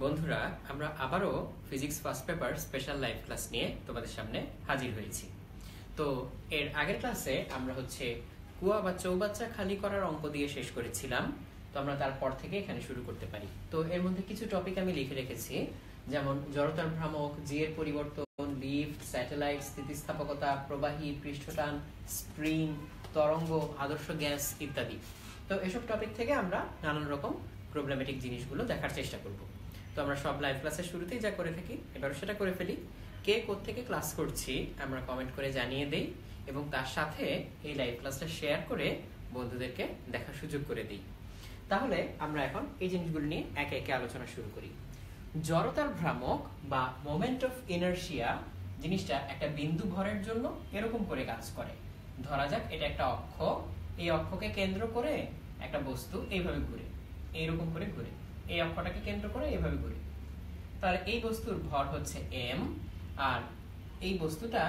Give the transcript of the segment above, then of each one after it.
বন্ধুরা, আমরা আবারও physics first paper special live class নিয়ে তোমাদের সামনে হাজির হয়েছি। তো এর আগের ক্লাসে আমরা কুয়া বা চৌবাচ্চা খালি করার অঙ্ক দিয়ে শেষ করেছিলাম। তো আমরা তারপর থেকে এখানে শুরু করতে পারি। তো এর মধ্যে কিছু টপিক আমি লিখে রেখেছি, যেমন জড়তার ভ্রামক, জি এর পরিবর্তন, লিফট, স্যাটেলাইট, স্থিতিস্থাপকতা, প্রবাহী, পৃষ্ঠটান, স্প্রিং, তরঙ্গ, আদর্শ গ্যাস ইত্যাদি। তো এসব টপিক থেকে আমরা নানান রকম প্রবলেমেটিক জিনিসগুলো দেখার চেষ্টা করব। তো আমরা সব লাইভ ক্লাসের শুরুতেই যা করে থাকি, এবারও সেটা করে ফেলি। কে কোত্থেকে ক্লাস করছি আমরা কমেন্ট করে জানিয়ে দেই, এবং তার সাথে এই লাইভ ক্লাসটা শেয়ার করে বন্ধুদেরকে দেখার সুযোগ করে দিই। তাহলে আমরা এখন এই জিনিসগুলো নিয়ে একে একে আলোচনা শুরু করি। জড়তার ভ্রামক বা মোমেন্ট অফ ইনারশিয়া জিনিসটা একটা বিন্দু ভরের জন্য এরকম করে কাজ করে। ধরা যাক এটা একটা অক্ষ, এই অক্ষকে কেন্দ্র করে একটা বস্তু এইভাবে ঘুরে, এইরকম করে ঘুরে, এই অক্ষটাকে কেন্দ্র করে এইভাবে ঘুরে। তাহলে এই বস্তুর ভর হচ্ছে m, আর এই বস্তুটা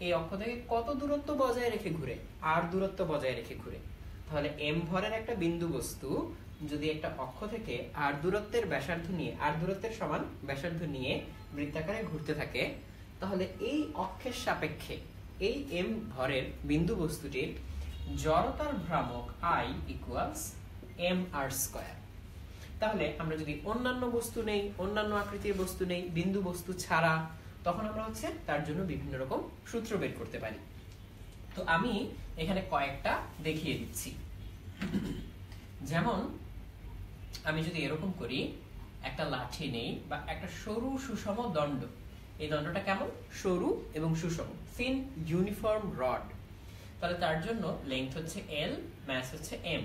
এই অক্ষ থেকে কত দূরত্ব বজায় রেখে ঘুরে? r দূরত্ব বজায় রেখে ঘুরে। তাহলে m ভরের একটা বিন্দু বস্তু যদি একটা অক্ষ থেকে r দূরত্বের ব্যাসার্ধ নিয়ে, r দূরত্বের সমান ব্যাসার্ধ নিয়ে বৃত্তাকারে ঘুরতে থাকে, তাহলে এই অক্ষের সাপেক্ষে এই m ভরের বিন্দু বস্তুটির জড়তার ভ্রামক I ইকুয়ালস mr²। তাহলে আমরা যদি অন্যান্য বস্তু নেই, অন্যান্য আকৃতির বস্তু নেই, বিন্দু বস্তু ছাড়া, তখন আমরা তার জন্য বিভিন্ন রকম সূত্র বের করতে পারি। তো আমি এখানে কয়েকটা দেখিয়ে দিচ্ছি। যেমন আমি যদি এরকম করি, একটা লাঠি নেই বা একটা সরু সুষম দণ্ড, এই দণ্ডটা কেমন? সরু এবং সুষম, থিন ইউনিফর্ম রড। তাহলে তার জন্য লেংথ হচ্ছে l, মাস হচ্ছে m।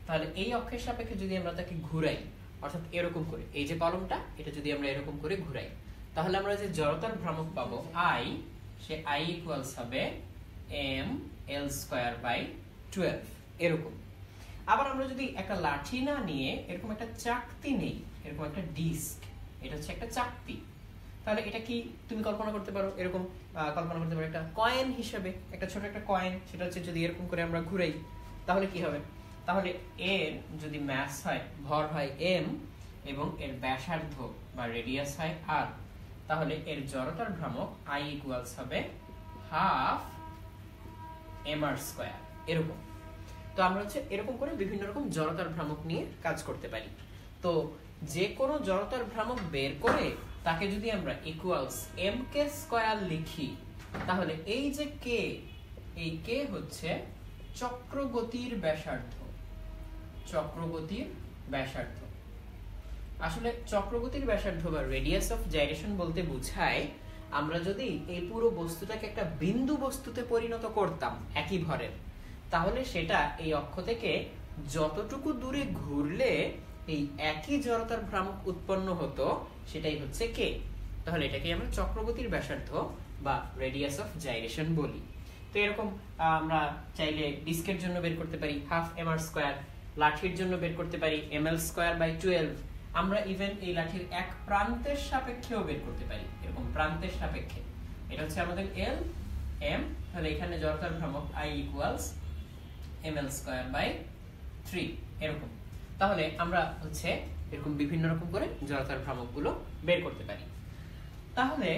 তাহলে এই অক্ষের সাপেক্ষে যদি আমরা তাকে ঘুরাই, অর্থাৎ এরকম করে, এই যে কলমটা, এটা যদি আমরা এরকম করে ঘুরাই, তাহলে আমরা যে জড়তার ভ্রামক পাবো I, সে I ইকুয়ালস হবে ml²/12 এরকম। আবার আমরা যদি একটা লাঠি না নিয়ে এরকম একটা চাকতি নেই, এরকম একটা ডিস্ক, এটা হচ্ছে একটা চাকতি, তাহলে এটা কি তুমি কল্পনা করতে পারো? এরকম কল্পনা করতে পারো একটা কয়েন হিসেবে, একটা ছোট একটা কয়েন, সেটা হচ্ছে যদি এরকম করে আমরা ঘুরাই, তাহলে কি হবে? তাহলে এর যদি মাস হয়, ভর হয় m, এবং এর ব্যাসার্ধ বা রেডিয়াস হয় r, তাহলে এর জড়তার ভ্রামক I ইকুয়ালস হবে হাফ mr² এরকম। তো আমরা এরকম করে বিভিন্ন রকম জড়তার ভ্রামক নিয়ে কাজ করতে পারি। তো যে কোনো জড়তার ভ্রামক বের করে তাকে যদি আমরা ইকুয়ালস mk² লিখি, তাহলে এই যে k, এই k হচ্ছে চক্রগতির ব্যাসার্ধ। চক্রগতির ব্যাসার্ধ আসলে চক্রগতির ব্যাসার্ধ বা রেডিয়াস অফ জাইরেশন বলতে বোঝায় আমরা যদি এই পুরো বস্তুটাকে একটা বিন্দু বস্তুতে পরিণত করতাম একই ভরের, তাহলে সেটা এই অক্ষ থেকে যতটুকু দূরে ঘুরলে এই একই জড়তার ভ্রামক উৎপন্ন হতো, সেটাই হচ্ছে k। তাহলে এটাকে আমরা চক্রগতির ব্যাসার্ধ বা রেডিয়াস অফ জাইরেশন বলি। তো এরকম আমরা চাইলে ডিস্কের জন্য বের করতে পারি হাফ mr², লাঠির জন্য বের করতে পারি ml²/12। আমরা ইভেন এই লাঠির এক প্রান্তের সাপেক্ষেও বের করতে পারি, এরকম প্রান্তের সাপেক্ষে। এটা হচ্ছে আমাদের l, m, তাহলে এখানে জড়তার ভ্রামক I ইকুয়ালস ml²/3 এরকম। তাহলে আমরা এরকম বিভিন্ন রকম করে জড়তার ভ্রামকগুলো বের করতে পারি। তাহলে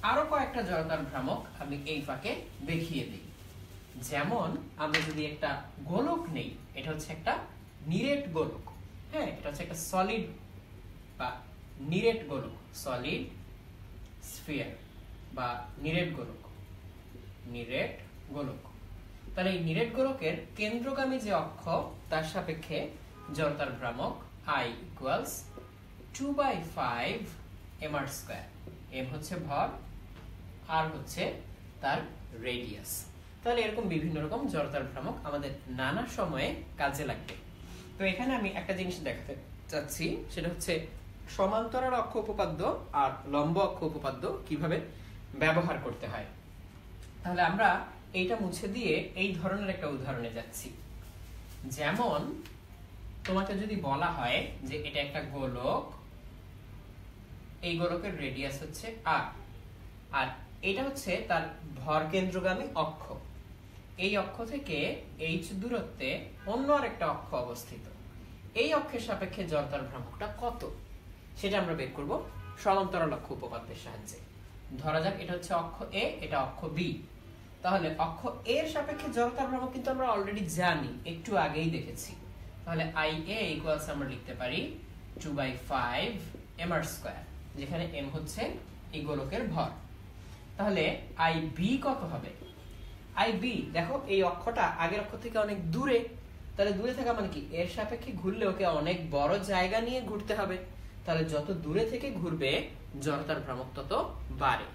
আরো কয়েকটা জড়তার ভ্রামক আমি এই ফাঁকে দেখিয়ে দিই। যেমন আমরা যদি একটা গোলক নেই, এটা হচ্ছে একটা নিরেট গোলক, হ্যাঁ, এটা হচ্ছে একটা সলিড বা নিরেট গোলক, সলিড স্ফিয়ার বা নিরেট গোলক, নিরেট গোলক। তাহলে এই নিরেট গোলকের কেন্দ্রগামী যে অক্ষ, তার সাপেক্ষে জড়তার ভ্রামক I ইকুয়ালস 2/5 mr²। m হচ্ছে ভর, r হচ্ছে তার রেডিয়াস। তাহলে এরকম বিভিন্ন রকম জড়তার ভ্রামক আমাদের নানা সময়ে কাজে লাগবে। তো এখানে আমি একটা জিনিস দেখাতে চাচ্ছি, সেটা হচ্ছে সমান্তরাল অক্ষ উপপাদ্য আর লম্ব অক্ষ উপপাদ্য কিভাবে ব্যবহার করতে হয়। তাহলে আমরা এইটা মুছে দিয়ে এই ধরনের একটা উদাহরণে যাচ্ছি। যেমন তোমাকে যদি বলা হয় যে এটা একটা গোলক, এই গোলকের রেডিয়াস হচ্ছে r, আর এটা হচ্ছে তার ভর কেন্দ্রগামী অক্ষ। এই অক্ষ থেকে h দূরত্বে অন্য আরেকটা অক্ষ অবস্থিত। এই অক্ষের সাপেক্ষে জড়তার ভ্রামকটা কত? সেটা আমরা বের করব সমান্তরাল অক্ষ উপপাদ্যের সাহায্যে। ধরা যাক এটা হচ্ছে অক্ষ এ, এটা অক্ষ বি। তাহলে অক্ষ এ এর সাপেক্ষে জড়তার ভ্রামক কিন্তু আমরা অলরেডি জানি, একটু আগেই দেখেছি। তাহলে আই এ ইকুয়ালস আমরা লিখতে পারি 2/5 mr², যেখানে m হচ্ছে এই গোলকের ভর। তাহলে আই বি কত হবে? আই বি দেখো এই অক্ষটা আগের অক্ষ থেকে অনেক দূরে, তাহলে দূরে থাকা মানে কি এর সাপেক্ষে ঘুরলে ওকে অনেক বড় জায়গা নিয়ে ঘুরতে হবে। তাহলে যত দূরে থেকে ঘুরবে জড়তার ভ্রামক তত বাড়ে।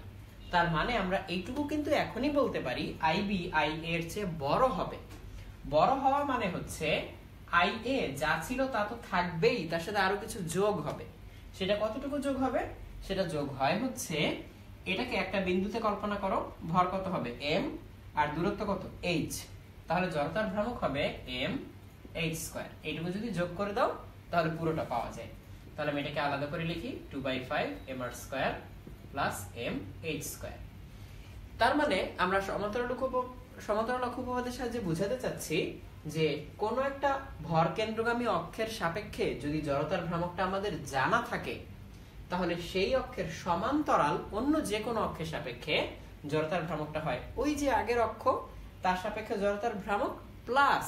তার মানে আমরা এইটুকু কিন্তু এখনই বলতে পারি আই বি আই এর চেয়ে বড় হবে। বড় হওয়া মানে হচ্ছে আই এ যা ছিল তা তো থাকবেই, তার সাথে আরো কিছু যোগ হবে। সেটা কতটুকু যোগ হবে? সেটা যোগ হয় হচ্ছে, এটাকে একটা বিন্দুতে কল্পনা করো, ভর কত হবে m আর দূরত্ব কত h, তাহলে জড়তার ভ্রামক হবে mh²। এইটুকু যদি যোগ করে দাও তাহলে পুরোটা পাওয়া যায়। তাহলে আমি এটাকে আলাদা করে লিখি 2/5 mr² প্লাস mh²। তার মানে আমরা সমান্তরাল অক্ষ উপপাদ্যের সাহায্যে বোঝাতে চাচ্ছি যে কোনো একটা ভর কেন্দ্রগামী অক্ষের সাপেক্ষে যদি জড়তার ভ্রামকটা আমাদের জানা থাকে, তাহলে সেই অক্ষের সমান্তরাল অন্য যে কোনো অক্ষের সাপেক্ষে জড়তার ভ্রামকটা হয় ওই যে আগের অক্ষ, তার সাপেক্ষে জড়তার ভ্রামক প্লাস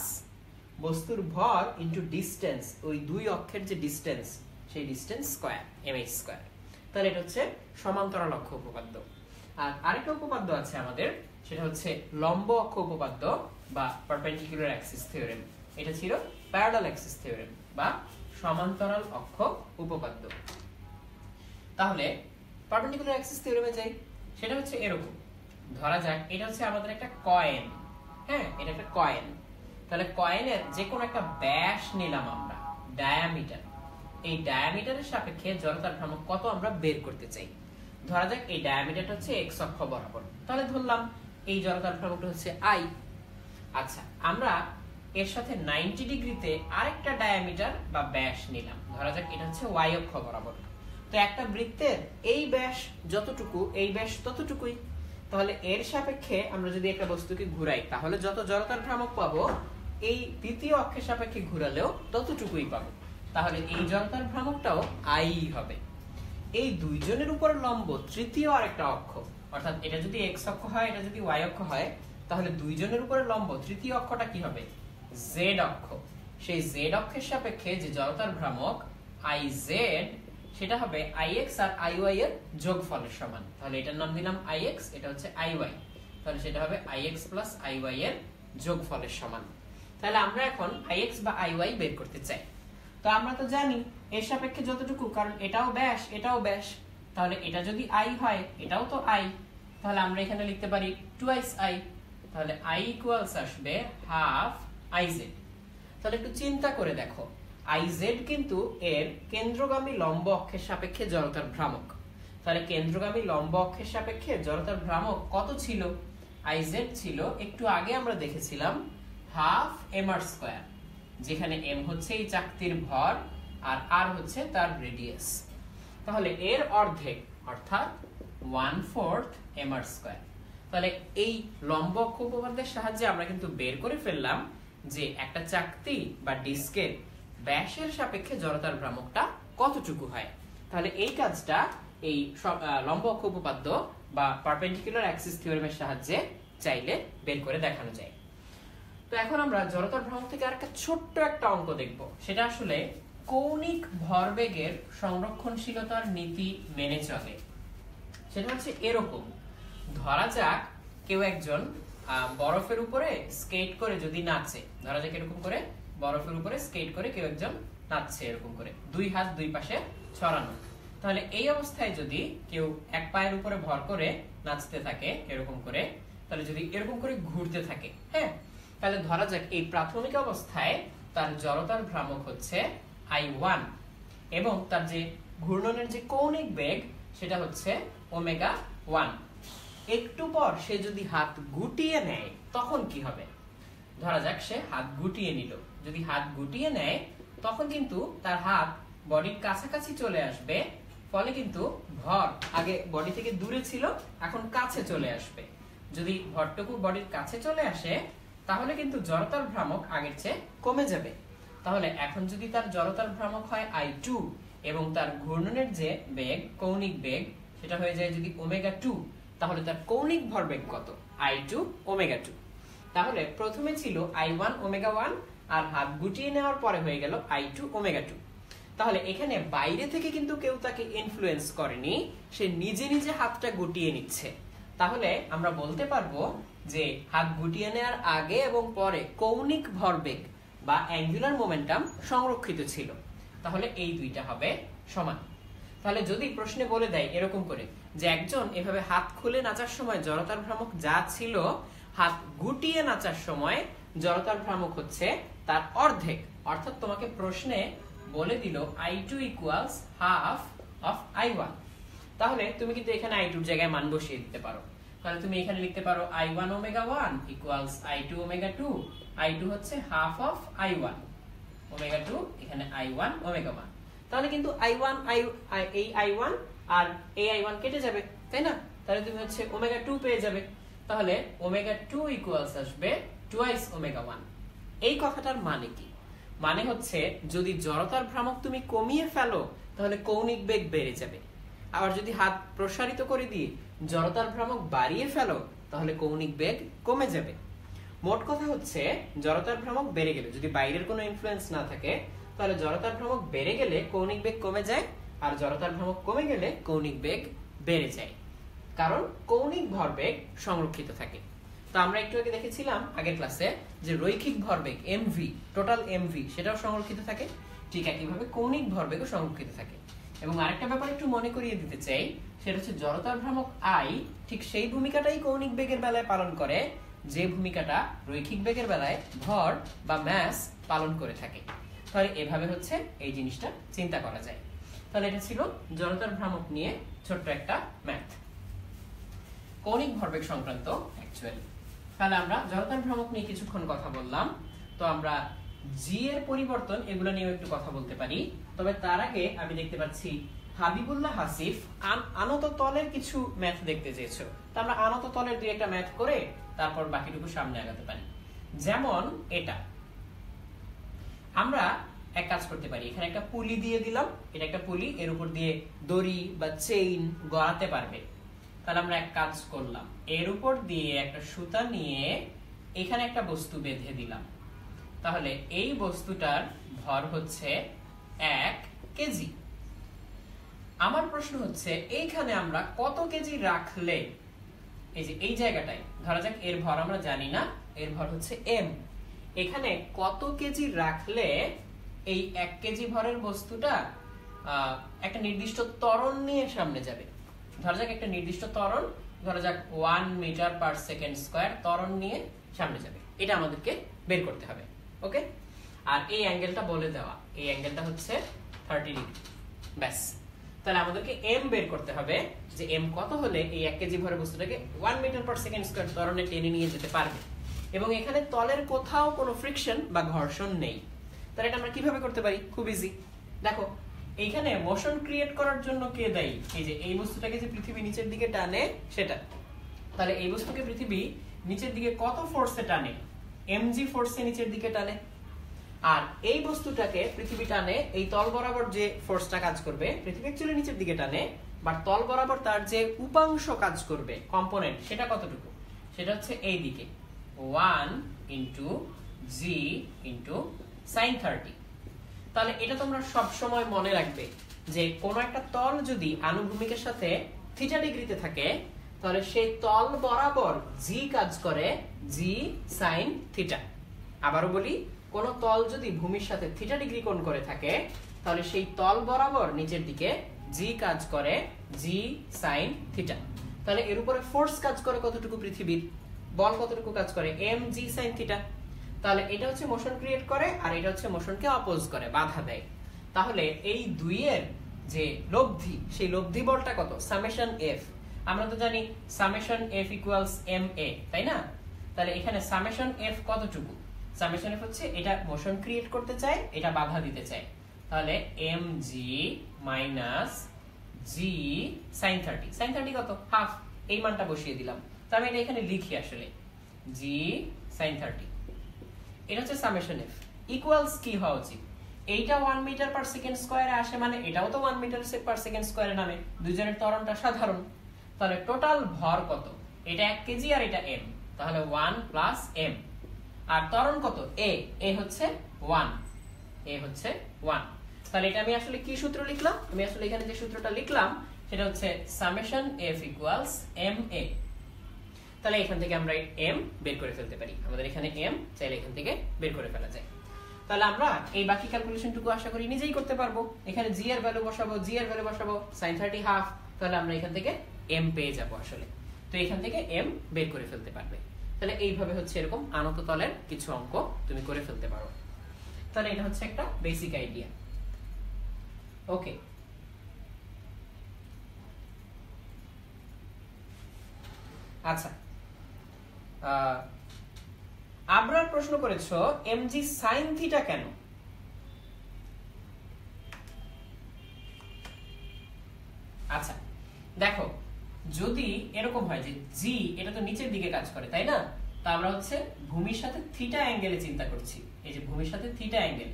বস্তুর ভর ইনটু ডিসটেন্স, ওই দুই অক্ষের যে ডিসটেন্স সেই ডিসটেন্স স্কয়ার mh²। তাহলে এটা হচ্ছে সমান্তরাল অক্ষ উপপাদ্য। আর আরেকটা উপপাদ্য আছে আমাদের, সেটা হচ্ছে লম্ব অক্ষ উপপাদ্য বা পারপেন্ডিকুলার অ্যাক্সিস থিওরেম। এটা ছিল প্যারালাল অ্যাক্সিস থিওরেম বা সমান্তরাল অক্ষ উপপাদ্য। তাহলে পারপেন্ডিকুলার অ্যাক্সিস থিওরেমে যাই, সেটা হচ্ছে এরকম। ধরা যাক এটা হচ্ছে আমাদের একটা কয়েন, হ্যাঁ এটা একটা কয়েন। তাহলে কয়েনের যে কোনো একটা ব্যাস নিলাম আমরা, ডায়ামিটার। এই ডায়ামিটারের সাপেক্ষে জড়তার ভ্রামক কত আমরা বের করতে চাই। ধরা যাক এই ডায়ামিটারটা হচ্ছে x অক্ষ বরাবর, তাহলে ধরলাম এই জড়তার ভ্রামকটা হচ্ছে i। আচ্ছা, আমরা এর সাথে 90 ডিগ্রিতে আরেকটা ডায়ামিটার বা ব্যাস নিলাম, ধরা যাক এটা হচ্ছে y অক্ষ বরাবর। তো একটা বৃত্তের এই ব্যাস যতটুকু, এই ব্যাস ততটুকুই। তাহলে এর সাপেক্ষে আমরা যদি একটা বস্তুকে ঘুরাই, তাহলে যত জড়তার ভ্রামক পাবো এই দ্বিতীয় অক্ষের সাপেক্ষে ঘুরালেও ততটুকুই পাবো। তাহলে এই জড়তার ভ্রামকটাও i হবে। এই দুইজনের উপর লম্ব তৃতীয় আরেকটা অক্ষ, অর্থাৎ এটা যদি x অক্ষ হয়, এটা যদি y অক্ষ হয়, তাহলে দুইজনের উপরে লম্ব তৃতীয় অক্ষটা কি হবে? z অক্ষ। সেই z অক্ষের সাপেক্ষে যে জড়তার ভ্রামক iz, সেটা হবে ix আর iy এর যোগফলের সমান। তাহলে এটার নাম দিলাম ix, এটা হচ্ছে iy। তাহলে সেটা হবে ix প্লাস iy এর যোগফলের সমান। তাহলে আমরা এখন ix বা iy বের করতে চাই। তো আমরা তো জানি এর সাপেক্ষে যতটুকু, কারণ এটাও ব্যাস এটাও ব্যাস, তাহলে এটা যদি i হয় এটাও তো i, তাহলে আমরা এখানে লিখতে পারি 2 i। তাহলে i ইকুয়ালস আসবে হাফ iz। তাহলে একটু চিন্তা করে দেখো, iz কিন্তু এর কেন্দ্রগামী লম্ব অক্ষের সাপেক্ষে জড়তার ভ্রামক। তাহলে কেন্দ্রগামী লম্ব অক্ষের সাপেক্ষে জড়তার ভ্রামক কত ছিল? iz ছিল, একটু আগে আমরা দেখেছিলাম, হাফ mr², যেখানে m হচ্ছে এই চাকতির ভর আর r হচ্ছে তার রেডিয়াস। তাহলে এর অর্ধেক অর্থাৎ 1/4 mr²। তাহলে এই লম্ব অক্ষ উপপাদ্যের সাহায্যে আমরা কিন্তু বের করে ফেললাম যে একটা চাকতি বা ডিস্কের ব্যাসের সাপেক্ষে জড়তার ভ্রামকটা কতটুকু হয়। তাহলে এই কাজটা এই লম্ব অক্ষ উপপাদ্য বা পারপেন্ডিকুলার অ্যাক্সিস থিওরেমের সাহায্যে চাইলে বের করে দেখানো যায়। তো এখন আমরা জড়তার ভ্রামক থেকে আরেকটা ছোট্ট একটা অঙ্ক দেখব, সেটা আসলে কৌণিক ভরবেগের সংরক্ষণশীলতার নীতি মেনে চলে। সেটা হচ্ছে এরকম, ধরা যাক কেউ একজন বরফের উপরে স্কেট করে যদি নাচে, ধরা যাক এরকম করে বরফের উপরে স্কেট করে কেউ একজন নাচছে, এরকম করে দুই হাত দুই পাশে ছড়ানো। তাহলে এই অবস্থায় যদি কেউ এক পায়ের উপরে ভর করে নাচতে থাকে এরকম করে, তাহলে যদি এরকম করে ঘুরতে থাকে, হ্যাঁ, তাহলে ধরা যাক এই প্রাথমিক অবস্থায় তার জড়তার ভ্রামক হচ্ছে i1 এবং তার যে ঘূর্ণনের যে কৌণিক বেগ সেটা হচ্ছে ω1। একটু পর সে যদি হাত গুটিয়ে নেয় তখন কি হবে? ধরা যাক সে হাত গুটিয়ে নিল, যদি হাত গুটিয়ে নেয় তখন কিন্তু তার হাত বডির কাছাকাছি চলে আসবে, ফলে কিন্তু ভর আগে বডি থেকে দূরে ছিল এখন কাছে চলে আসবে। যদি ভরটুকু বডির কাছে চলে আসে তাহলে কিন্তু জড়তার ভ্রামক আগের চেয়ে কমে যাবে। তাহলে এখন যদি তার জড়তার ভ্রামক হয় i2 এবং তার ঘূর্ণনের যে বেগ, কৌণিক বেগ, সেটা হয়ে যায় যদি ওমেগা 2, তাহলে তার কৌণিক ভরবেগ কত? I2 omega 2। তাহলে প্রথমে ছিল I1 ওমেগা 1, আর হাত গুটিয়ে নেওয়ার পরে হয়ে গেল I2 ওমেগা 2। তাহলে এখানে বাইরে থেকে কিন্তু কেউ তাকে ইনফ্লুয়েন্স করেনি, সে নিজে নিজে হাতটা গুটিয়ে নিচ্ছে। তাহলে আমরা বলতে পারবো যে হাত গুটিয়ে নেওয়ার আগে এবং পরে কৌণিক ভরবেগ বা অ্যাঙ্গুলার মোমেন্টাম সংরক্ষিত ছিল। তাহলে এই দুইটা হবে সমান। তাহলে যদি প্রশ্নে বলে দেয় এরকম করে যে একজন এভাবে হাত খুলে নাচার সময় জড়তার ভ্রামক যা ছিল, হাত গুটিয়ে নাচার সময় জড়তার ভ্রামক হচ্ছে তার অর্ধেক। অর্থাৎ তোমাকে প্রশ্নে বলে দিল I2 equals half of I1। তাহলে তুমি কিন্তু এখানে I2 এর জায়গায় মান বসিয়ে দিতে পারো। তাহলে তুমি এখানে লিখতে পারো I1 omega 1 equals I2 omega 2। I2 হচ্ছে হাফ অফ I1 ওমেগা 2, এখানে I1 ওমেগা 1। তাহলে কিন্তু এই I1 আর এই I1 কেটে যাবে, তাই না? তাহলে তুমি হচ্ছে ওমেগা 2 পেয়ে যাবে। তাহলে ওমেগা 2 ইকুয়ালস আসবে টুয়াইস ওমেগা 1। এই কথাটার মানে কি? মানে হচ্ছে যদি জড়তার ভ্রামক তুমি কমিয়ে ফেলো তাহলে কৌণিক বেগ বেড়ে যাবে, আবার যদি হাত প্রসারিত করে দিয়ে জড়তার ভ্রামক বাড়িয়ে ফেলো তাহলে কৌণিক বেগ কমে যাবে। মোট কথা হচ্ছে জড়তার ভ্রামক বেড়ে গেলে, যদি বাইরের কোনো ইনফ্লুয়েন্স না থাকে, তাহলে জড়তার ভ্রামক বেড়ে গেলে কৌণিক বেগ কমে যায়, আর জড়তার ভ্রামক কমে গেলে কৌণিক বেগ বেড়ে যায়, কারণ কৌণিক ভরবেগ সংরক্ষিত থাকে। তো আমরা একটু আগে দেখেছিলাম আগের ক্লাসে যে রৈখিক ভরবেগ mv, টোটাল mv, সেটাও সংরক্ষিত থাকে। ঠিক একইভাবে কৌণিক ভরবেগও সংরক্ষিত থাকে। এবং আরেকটা ব্যাপার একটু মনে করিয়ে দিতে চাই, সেটা হচ্ছে জড়তার ভ্রামক I ঠিক সেই ভূমিকাটাই কৌণিক বেগের বেলায় পালন করে যে ভূমিকাটা রৈখিক বেগের বেলায় ভর বা ম্যাস পালন করে থাকে। তাহলে এভাবে হচ্ছে এই জিনিসটা চিন্তা করা যায়। তাহলে এটা ছিল জড়তার ভ্রামক নিয়ে ছোট্ট একটা ম্যাথ, কৌণিক ভরবেগ সংক্রান্ত অ্যাকচুয়ালি। তাহলে আমরা জড়তার ভ্রামক নিয়ে কিছুক্ষণ কথা বললাম। তো আমরা জি এর পরিবর্তন এগুলো নিয়ে একটু কথা বলতে পারি। তবে তার আগে আমি দেখতে পাচ্ছি হাবিবুল্লাহ হাসিফ আনত তলের কিছু ম্যাথ দেখতে চেয়েছো। তো আমরা আনত তলের দুই একটা ম্যাথ করে তারপর বাকিটুকু সামনে আগাতে পারি। যেমন এটা আমরা এক কাজ করতে পারি, এখানে একটা পুলি দিয়ে দিলাম, এটা একটা পুলি, এর উপর দিয়ে দড়ি বা চেইন গড়াতে পারবে। তাহলে আমরা এক কাজ করলাম, এর উপর দিয়ে একটা সুতা নিয়ে এখানে একটা বস্তু বেঁধে দিলাম। তাহলে এই বস্তুটার ভর হচ্ছে 1 কেজি। আমার প্রশ্ন হচ্ছে এইখানে আমরা কত কেজি রাখলে, এই যে এই জায়গাটায় ধরা যাক এর ভর আমরা জানি না, এর ভর হচ্ছে m, এখানে কত কেজি রাখলে এই 1 কেজি ভরের বস্তুটা একটা নির্দিষ্ট ত্বরণ নিয়ে সামনে যাবে। ধরা যাক একটা নির্দিষ্ট ত্বরণ, ধরা যাক 1 মিটার পার সেকেন্ড স্কয়ার ত্বরণ নিয়ে সামনে যাবে। এটা আমাদেরকে বের করতে হবে। ওকে, আর এই অ্যাঙ্গেলটা বলে দেওয়া, এই অ্যাঙ্গেলটা হচ্ছে 30 ডিগ্রি। ব্যাস, তাহলে আমাদেরকে m বের করতে হবে যে m কত হলে এই 1 কেজি ভরের বস্তুটাকে 1 মিটার পার সেকেন্ড স্কয়ার ত্বরণে টেনে নিয়ে যেতে পারবে। এবং এখানে তলের কোথাও কোনো ফ্রিকশন বা ঘর্ষণ নেই। তাহলে এটা আমরা কিভাবে করতে পারি? খুব ইজি। দেখো এইখানে মোশন ক্রিয়েট করার জন্য কে দায়ী? এই যে এই বস্তুটাকে যে পৃথিবী নিচের দিকে টানে সেটা। তাহলে এই বস্তুকে পৃথিবী নিচের দিকে কত ফোর্সে টানে? mg ফোর্সে নিচের দিকে টানে। আর এই বস্তুটাকে পৃথিবী টানে এই তল বরাবর যে ফোর্সটা কাজ করবে, পৃথিবী অ্যাকচুয়ালি নিচের দিকে টানে, বাট তল বরাবর তার যে উপাংশ কাজ করবে, কম্পোনেন্ট, সেটা কতটুকু? সেটা হচ্ছে এই দিকে 1 ইনটু g ইনটু sin 30। তাহলে এটা তোমরা সব সময় মনে রাখবে যে কোনো একটা তল যদি আনুভূমিকের সাথে থিটা ডিগ্রিতে থাকে, তাহলে সেই তল বরাবর g কাজ করে g sin থিটা। আবারও বলি, কোন তল যদি ভূমির সাথে থিটা ডিগ্রি কোণ করে থাকে, তাহলে সেই তল বরাবর নিচের দিকে g কাজ করে g sin থিটা। তাহলে এর উপরে ফোর্স কাজ করে কতটুকু? পৃথিবীর বল কতটুকু কাজ করে? mg sin theta. তাহলে এটা হচ্ছে মোশন ক্রিয়েট করে, আর এটা হচ্ছে মোশনকে অপোজ করে, বাধা দেয়। তাহলে এই দুইয়ের যে লব্ধি, সেই লব্ধি বলটা কত? Summation f। আমরা তো জানি সামেশন f ইকুয়ালস ma, তাই না? তাহলে এখানে সামেশন f কতটুকু? সামেশন f হচ্ছে এটা মোশন ক্রিয়েট করতে চায়, এটা বাধা দিতে চায়। তাহলে mg minus g sin 30। sin 30 কত? হাফ। এই মানটা বসিয়ে দিলাম। তো আমি এটা এখানে লিখি আসলে g sin 30। এটা হচ্ছে সামেশন f ইকুয়ালস কি হওয়া উচিত? এইটা 1 মিটার পার সেকেন্ড স্কয়ারে আসে মানে এটাও তো 1 মিটার পার সেকেন্ড স্কয়ারে নামে, দুইজনের ত্বরণটা সাধারণ। তাহলে টোটাল ভর কত? এটা 1 কেজি আর এটা m, তাহলে 1 প্লাস m। আর ত্বরণ কত? a হচ্ছে 1, a হচ্ছে 1। তাহলে এটা আমি আসলে কি সূত্র লিখলাম? আমি আসলে এখানে যে সূত্রটা লিখলাম সেটা হচ্ছে সামেশন f ইকুয়ালস ma। তাহলে এখান থেকে আমরা m বের করে ফেলতে পারি, আমাদের এখানে m চাইলে এখান থেকে বের করে ফেলা যায়। তাহলে আমরা এই বাকি ক্যালকুলেশনটুকু আশা করি নিজেই করতে পারবো। এখানে g এর ভ্যালু বসাবো, g এর ভ্যালু বসাবো, sin 30 হাফ, তাহলে আমরা এখান থেকে m পেয়ে যাব আসলে। তো এখান থেকে m বের করে ফেলতে পারবে। তাহলে এইভাবে হচ্ছে এরকম আনত তলের কিছু অঙ্ক তুমি করে ফেলতে পারো। তাহলে এটা হচ্ছে একটা বেসিক আইডিয়া। ওকে, আচ্ছা, আবরার প্রশ্ন করেছো mg sin থিটা কেন? আচ্ছা দেখো, যদি এরকম হয় যে g এটা তো নিচের দিকে কাজ করে তাই না, তা আমরা হচ্ছে ভূমির সাথে থিটা অ্যাঙ্গেলে চিন্তা করছি। এই যে ভূমির সাথে থিটা অ্যাঙ্গেল,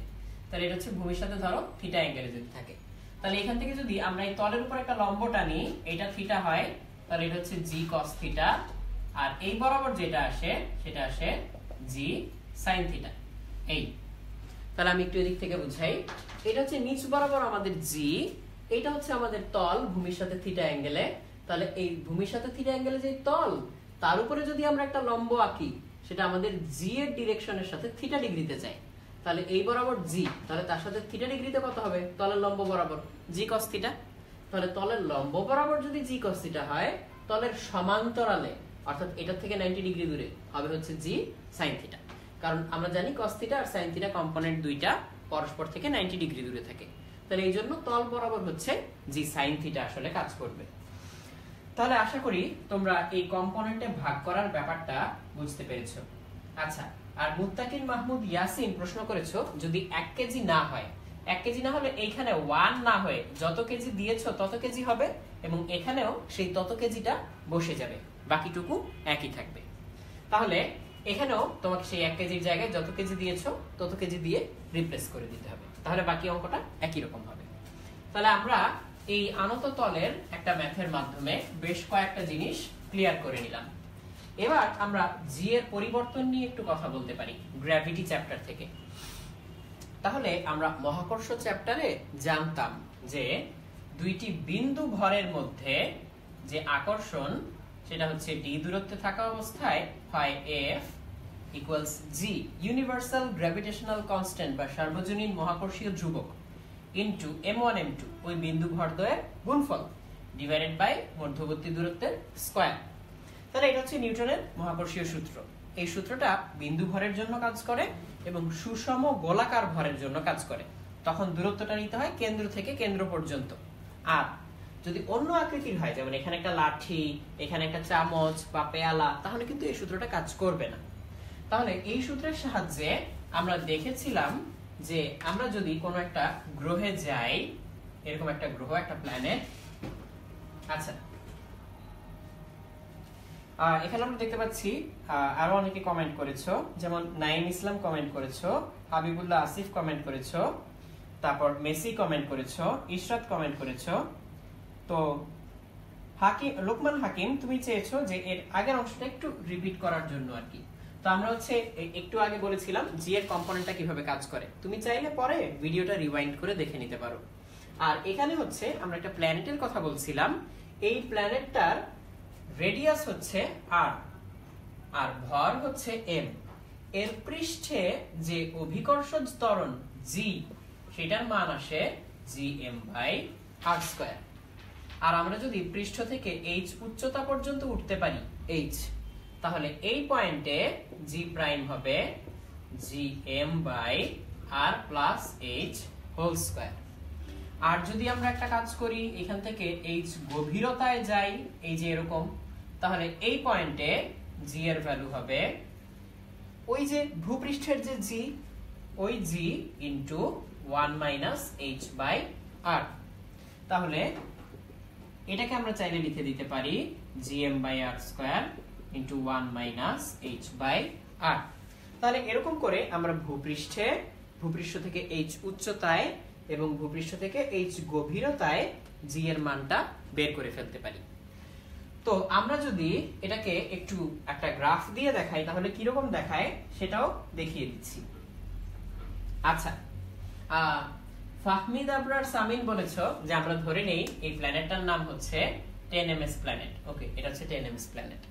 তাহলে এটা হচ্ছে ভূমির সাথে ধরো থিটা অ্যাঙ্গেলে যদি থাকে, তাহলে এখান থেকে যদি আমরা এই তলের উপর একটা লম্ব টানি, এটা থিটা হয়, তাহলে এটা হচ্ছে g cos থিটা, আর এই বরাবর যেটা আসে সেটা আসে g sin থিটা। এই তাহলে আমি একটু এদিক থেকে বুঝাই, এটা হচ্ছে নিচ বরাবর আমাদের g, এটা হচ্ছে আমাদের তল ভূমির সাথে থিটা অ্যাঙ্গেলে। তাহলে এই ভূমির সাথে থিটা অ্যাঙ্গেলে যে তল, তার উপরে যদি আমরা একটা লম্ব আঁকি, সেটা আমাদের g এর ডিরেকশনের সাথে থিটা ডিগ্রিতে যায়। তাহলে এই বরাবর g, তাহলে তার সাথে থিটা ডিগ্রিতে কত হবে? তলের লম্ব বরাবর g cos থিটা। তাহলে তলের লম্ব বরাবর যদি g cos থিটা হয়, তলের সমান্তরালে অর্থাৎ এটা থেকে 90 ডিগ্রি দূরে হবে হচ্ছে g sin থিটা। কারণ আমরা জানি cos থিটা আর sin থিটা কম্পোনেন্ট দুইটা পরস্পর থেকে 90 ডিগ্রি দূরে থাকে। তাহলে এই জন্য তল বরাবর হচ্ছে g sin থিটা আসলে কাজ করবে। তাহলে আশা করি তোমরা এই কম্পোনেন্টে ভাগ করার ব্যাপারটা বুঝতে পেরেছো। আচ্ছা, আর মুত্তাকিন মাহমুদ ইয়াসিন প্রশ্ন করেছো যদি 1 কেজি না হয়, 1 কেজি না হলে এইখানে 1 না হয়ে যত কেজি দিয়েছো তত কেজি হবে, এবং এখানেও সেই তত কেজিটা বসে যাবে, বাকিটুকু একই থাকবে। তাহলে এখানেও তোমাকে সেই 1 কেজির জায়গায় যত কেজি দিয়েছো তত কেজি দিয়ে রিপ্লেস করে দিতে হবে, তাহলে বাকি অঙ্কটা একই রকম হবে। তাহলে আমরা এই আনত তলের একটা ম্যাথের মাধ্যমে বেশ কয়েকটা জিনিস ক্লিয়ার করে নিলাম। এবার আমরা জি এর পরিবর্তন নিয়ে একটু কথা বলতে পারি গ্র্যাভিটি চ্যাপ্টার থেকে। তাহলে আমরা মহাকর্ষ চ্যাপ্টারে জানতাম যে দুইটি বিন্দু ভরের মধ্যে যে আকর্ষণ সেটা হচ্ছে ডি দূরত্বে থাকা অবস্থায় হয় এফ ইকুয়ালস জি, ইউনিভার্সাল গ্র্যাভিটেশনাল কনস্ট্যান্ট বা সার্বজনীন মহাকর্ষীয় ধ্রুবক, ইনটু m1 m2 ওই বিন্দু ভরদ্বয়ের গুণফল ডিভাইডেড বাই মধ্যবর্তী দূরত্বের স্কয়ার। তাহলে এটা হচ্ছে নিউটনের মহাকর্ষীয় সূত্র। এই সূত্রটা বিন্দু ভরের জন্য কাজ করে এবং সুষম গোলাকার ভরের জন্য কাজ করে। তখন দূরত্বটা নিতে হয় কেন্দ্র থেকে কেন্দ্র পর্যন্ত। আর যদি অন্য আকৃতির হয়, যেমন এখানে একটা লাঠি, এখানে একটা চামচ বা পেয়ালা, তাহলে কিন্তু এই সূত্রটা কাজ করবে না। তাহলে এই সূত্রের সাহায্যে আমরা দেখেছিলাম যে আমরা যদি কোনো একটা গ্রহে যাই, এরকম একটা গ্রহ, একটা প্ল্যানেট, আচ্ছা এখানে আমরা দেখতে পাচ্ছি আরো অনেকে কমেন্ট করেছো, যেমন নাইম ইসলাম কমেন্ট করেছো, হাবিবুল্লাহ আসিফ কমেন্ট করেছো, তারপর মেসি কমেন্ট করেছো, ইশরাত কমেন্ট করেছো। তো লোকমান হাকিম তুমি চেয়েছো যে এর আগের অংশটা একটু রিপিট করার জন্য আর কি। তো আমরা হচ্ছে একটু আগে বলেছিলাম জি এর কম্পোনেন্টটা কিভাবে কাজ করে, তুমি চাইলে পরে ভিডিওটা রিওয়াইন্ড করে দেখে নিতে পারো। আর এখানে হচ্ছে আমরা একটা প্ল্যানেটের কথা বলছিলাম, এই প্ল্যানেটটার রেডিয়াস হচ্ছে আর, আর ভর হচ্ছে m, এর পৃষ্ঠে যে অভিকর্ষজ ত্বরণ g সেটার মান আসে gm/r²। আর আমরা যদি পৃষ্ঠ থেকে h উচ্চতা পর্যন্ত উঠতে পারি h, তাহলে এই পয়েন্টে g প্রাইম হবে gm/r+h²। আর যদি আমরা একটা কাজ করি, এখান থেকে h গভীরতায় যাই, এই যে এরকম, তাহলে এই পয়েন্টে g এর ভ্যালু হবে ওই যে ভূপৃষ্ঠের যে g, ওই g ইনটু 1 - h/r। তাহলে এটাকে আমরা চাইলে লিখে দিতে পারি gm/r² ইনটু 1 - h/r। তাহলে এরকম করে আমরা ভূপৃষ্ঠে ভূপৃষ্ঠ থেকে h উচ্চতায় এবং ভূপৃষ্ঠ থেকে h গভীরতায় g এর মানটা বের করে ফেলতে পারি। তো আমরা যদি এটাকে একটু একটা গ্রাফ দিয়ে দেখাই তাহলে কি রকম দেখায় সেটাও দেখিয়ে দিচ্ছি। আচ্ছা, ফাহমিদ আবরার সামিন বলেছো যে আমরা ধরে নেই এই প্ল্যানেটটার নাম হচ্ছে 10ms প্ল্যানেট। ওকে, এটা হচ্ছে 10ms প্ল্যানেট।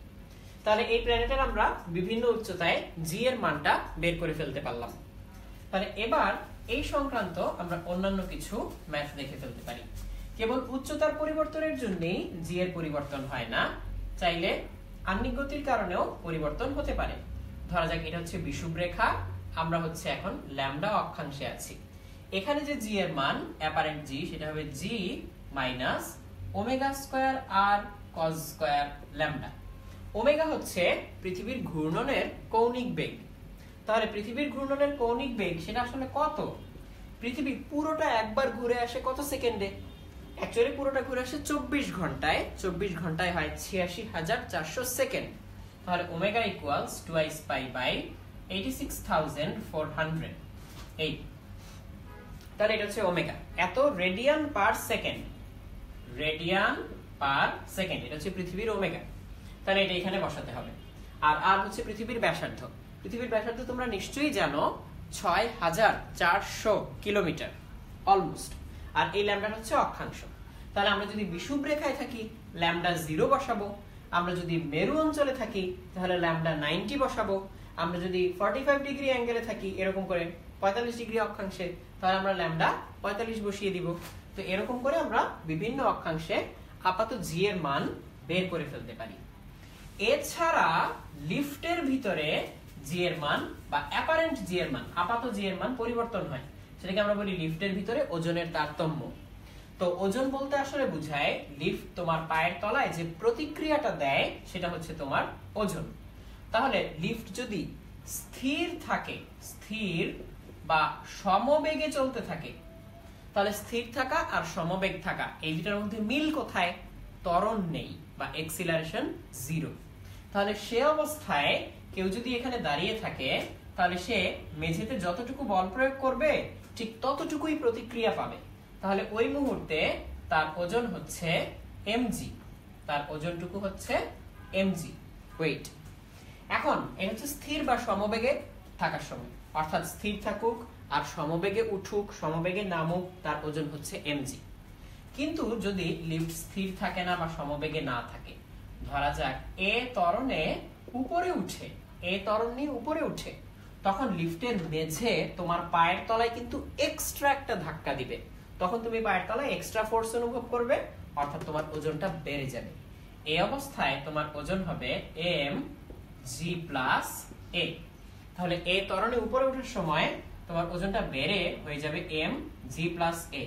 তাহলে এই প্ল্যানেটের আমরা বিভিন্ন উচ্চতায় g এর মানটা বের করে ফেলতে পারলাম। তাহলে এবার এই সংক্রান্ত আমরা অন্যান্য কিছু ম্যাথ দেখে ফেলতে পারি। কেবল উচ্চতার পরিবর্তনের জন্যই g এর পরিবর্তন হয় না, চাইলে আহ্নিক গতির কারণেও পরিবর্তন হতে পারে। ধরা যাক এটা হচ্ছে বিষুব রেখা, আমরা হচ্ছে এখন ল্যামডা অক্ষাংশে আছি। এখানে যে g এর মান অ্যাপারেন্ট g সেটা হবে g minus omega square r cos square lambda. Omega হচ্ছে পৃথিবীর ঘূর্ণনের কৌণিক বেগ। তাহলে পৃথিবীর ঘূর্ণনের কৌণিক বেগ সেটা আসলে কত? পৃথিবী পুরোটা একবার ঘুরে আসে কত সেকেন্ডে? অ্যাকচুয়ালি পুরোটা ঘুরে আসে 24 ঘন্টায়। 24 ঘন্টায় হয় 86,400 সেকেন্ড। তাহলে omega equals twice pi by 86,400। এই তাহলে এটা হচ্ছে ওমেগা, এত radian per second. Radian per second এটা হচ্ছে পৃথিবীর ওমেগা। তাহলে এটা এখানে বসাতে হবে। আর আর হচ্ছে পৃথিবীর ব্যাসার্ধ। পৃথিবীর ব্যাসার্ধ তোমরা নিশ্চয়ই জানো 6,400 কিলোমিটার অলমোস্ট। আর এই ল্যামডা হচ্ছে অক্ষাংশ। তাহলে আমরা যদি বিষুব রেখায় থাকি ল্যামডা 0 বসাবো, আমরা যদি মেরু অঞ্চলে থাকি তাহলে ল্যামডা 90 বসাবো, আমরা যদি 45 ডিগ্রি অ্যাঙ্গেলে থাকি এরকম করে 45 ডিগ্রি অক্ষাংশে তাহলে আমরা ল্যামডা 45 বসিয়ে দিব। তো এরকম করে আমরা বিভিন্ন অক্ষাংশে আপাত g এর মান বের করে ফেলতে পারি। এছাড়া লিফটের ভিতরে g এর মান বা অ্যাপারেন্ট g এর মান, আপাত g এর মান পরিবর্তন হয়, সেটাকে আমরা বলি লিফটের ভিতরে ওজনের তারতম্য। তো ওজন বলতে আসলে বোঝায় লিফট তোমার পায়ের তলায় যে প্রতিক্রিয়াটা দেয় সেটা হচ্ছে তোমার ওজন। তাহলে লিফট যদি স্থির থাকে, স্থির বা সমবেগে চলতে থাকে, তাহলে স্থির থাকা আর সমবেগ থাকা এই দুটার মধ্যে মিল কোথায়? ত্বরণ নেই বা এক্সিলারেশন 0। তাহলে সে অবস্থায় কেউ যদি এখানে দাঁড়িয়ে থাকে তাহলে সে মেঝেতে যতটুকু বল প্রয়োগ করবে ঠিক ততটুকুই প্রতিক্রিয়া পাবে। তাহলে ওই মুহূর্তে তার ওজন হচ্ছে mg, তার ওজনটুকু হচ্ছে mg ওয়েট। এখন এটা হচ্ছে স্থির বা সমবেগে থাকার সময়, অর্থাৎ স্থির থাকুক আর সমবেগে উঠুক সমবেগে নামুক তার ওজন হচ্ছে mg। কিন্তু যদি লিফট স্থির থাকে না বা সমবেগে না থাকে, ধরা যাক এ ত্বরণে উপরে উঠে, এ ত্বরণ নিয়ে উপরে উঠে, তখন লিফটের মেঝে তোমার পায়ের তলায় কিন্তু এক্সট্রা একটা ধাক্কা দিবে। তখন তুমি পায়ের তলায় এক্সট্রা ফোর্স অনুভব করবে, অর্থাৎ তোমার ওজনটা বেড়ে যাবে। এই অবস্থায় তোমার ওজন হবে mg প্লাস a। তাহলে এ ত্বরণে উপরে ওঠার সময় তোমার ওজনটা বেড়ে হয়ে যাবে mg প্লাস a।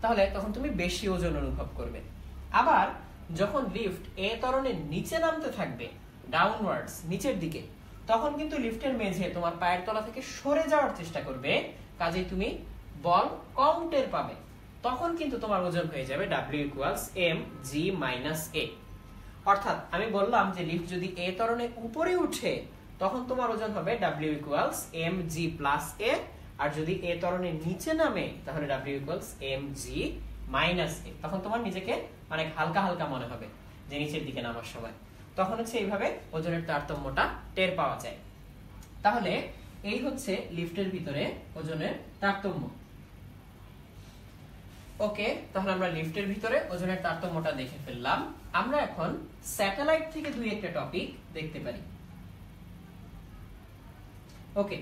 তাহলে তখন তুমি বেশি ওজন অনুভব করবে। আবার যখন লিফট এ ত্বরণের নিচে নামতে থাকবে, ডাউনওয়ার্ডস নিচের দিকে, তখন কিন্তু লিফটের মেঝে তোমার পায়ের তলা থেকে সরে যাওয়ার চেষ্টা করবে, কাজেই তুমি বল কম টের পাবে। তখন কিন্তু তোমার ওজন হয়ে যাবে w equals mg minus a। অর্থাৎ আমি বললাম যে লিফট যদি এ ত্বরণের উপরে উঠে তখন তোমার ওজন হবে w equals mg plus a, আর যদি এ ত্বরণের নিচে নামে তাহলে w equals mg minus a। তখন তোমার নিজেকে অনেক হালকা হালকা মনে হবে যে নিচের দিকে নামার সময়। তখন হচ্ছে এইভাবে ওজনের তারতম্যটা টের পাওয়া যায়। তাহলে এই হচ্ছে লিফটের ভিতরে ওজনের তারতম্য। ওকে, তাহলে আমরা লিফটের ভিতরে ওজনের তারতম্যটা দেখে ফেললাম। আমরা এখন স্যাটেলাইট থেকে দুই একটা টপিক দেখতে পারি। ওকে,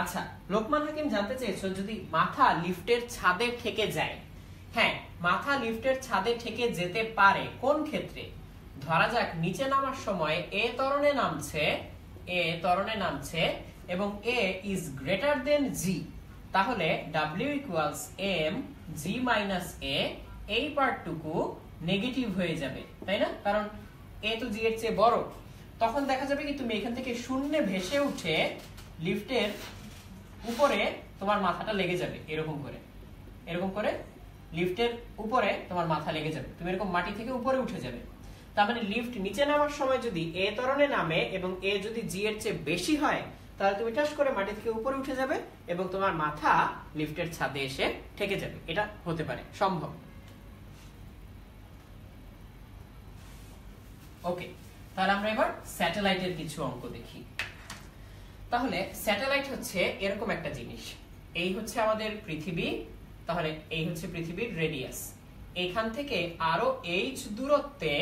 আচ্ছা, লোকমান হাকিম জানতে চেয়েছো যদি মাথা লিফটের ছাদে ঠেকে যায়। হ্যাঁ, মাথা লিফটের ছাদে ঠেকে যেতে পারে কোন ক্ষেত্রে? ধরা যাক নিচে নামার সময় এ ত্বরণে নামছে এবং a is greater than g, তাহলে w equals mg minus a। এই পার্টটুকু নেগেটিভ হয়ে যাবে, তাই না? কারণ a তো g এর চেয়ে বড়। তখন দেখা যাবে কি তুমি এখান থেকে শূন্যে ভেসে উঠে লিফটের উপরে তোমার মাথাটা লেগে যাবে, এরকম করে লিফটের উপরে তোমার মাথা লেগে যাবে, তুমি এরকম মাটি থেকে উপরে উঠে যাবে। তার মানে লিফট নিচে নামার সময় যদি এ ত্বরণে নামে এবং এ যদি জি এর চেয়ে বেশি হয় তাহলে তুমি টাস করে মাটি থেকে উপরে উঠে যাবে এবং তোমার মাথা লিফটের ছাদে এসে ঠেকে যাবে। এটা হতে পারে, সম্ভব। ওকে, তাহলে আমরা এবার স্যাটেলাইটের কিছু অঙ্ক দেখি। তাহলে স্যাটেলাইট হচ্ছে এরকম একটা জিনিস। এই হচ্ছে আমাদের পৃথিবী, তাহলে এই হচ্ছে পৃথিবীর রেডিয়াস। এখান থেকে আরো h দূরত্বে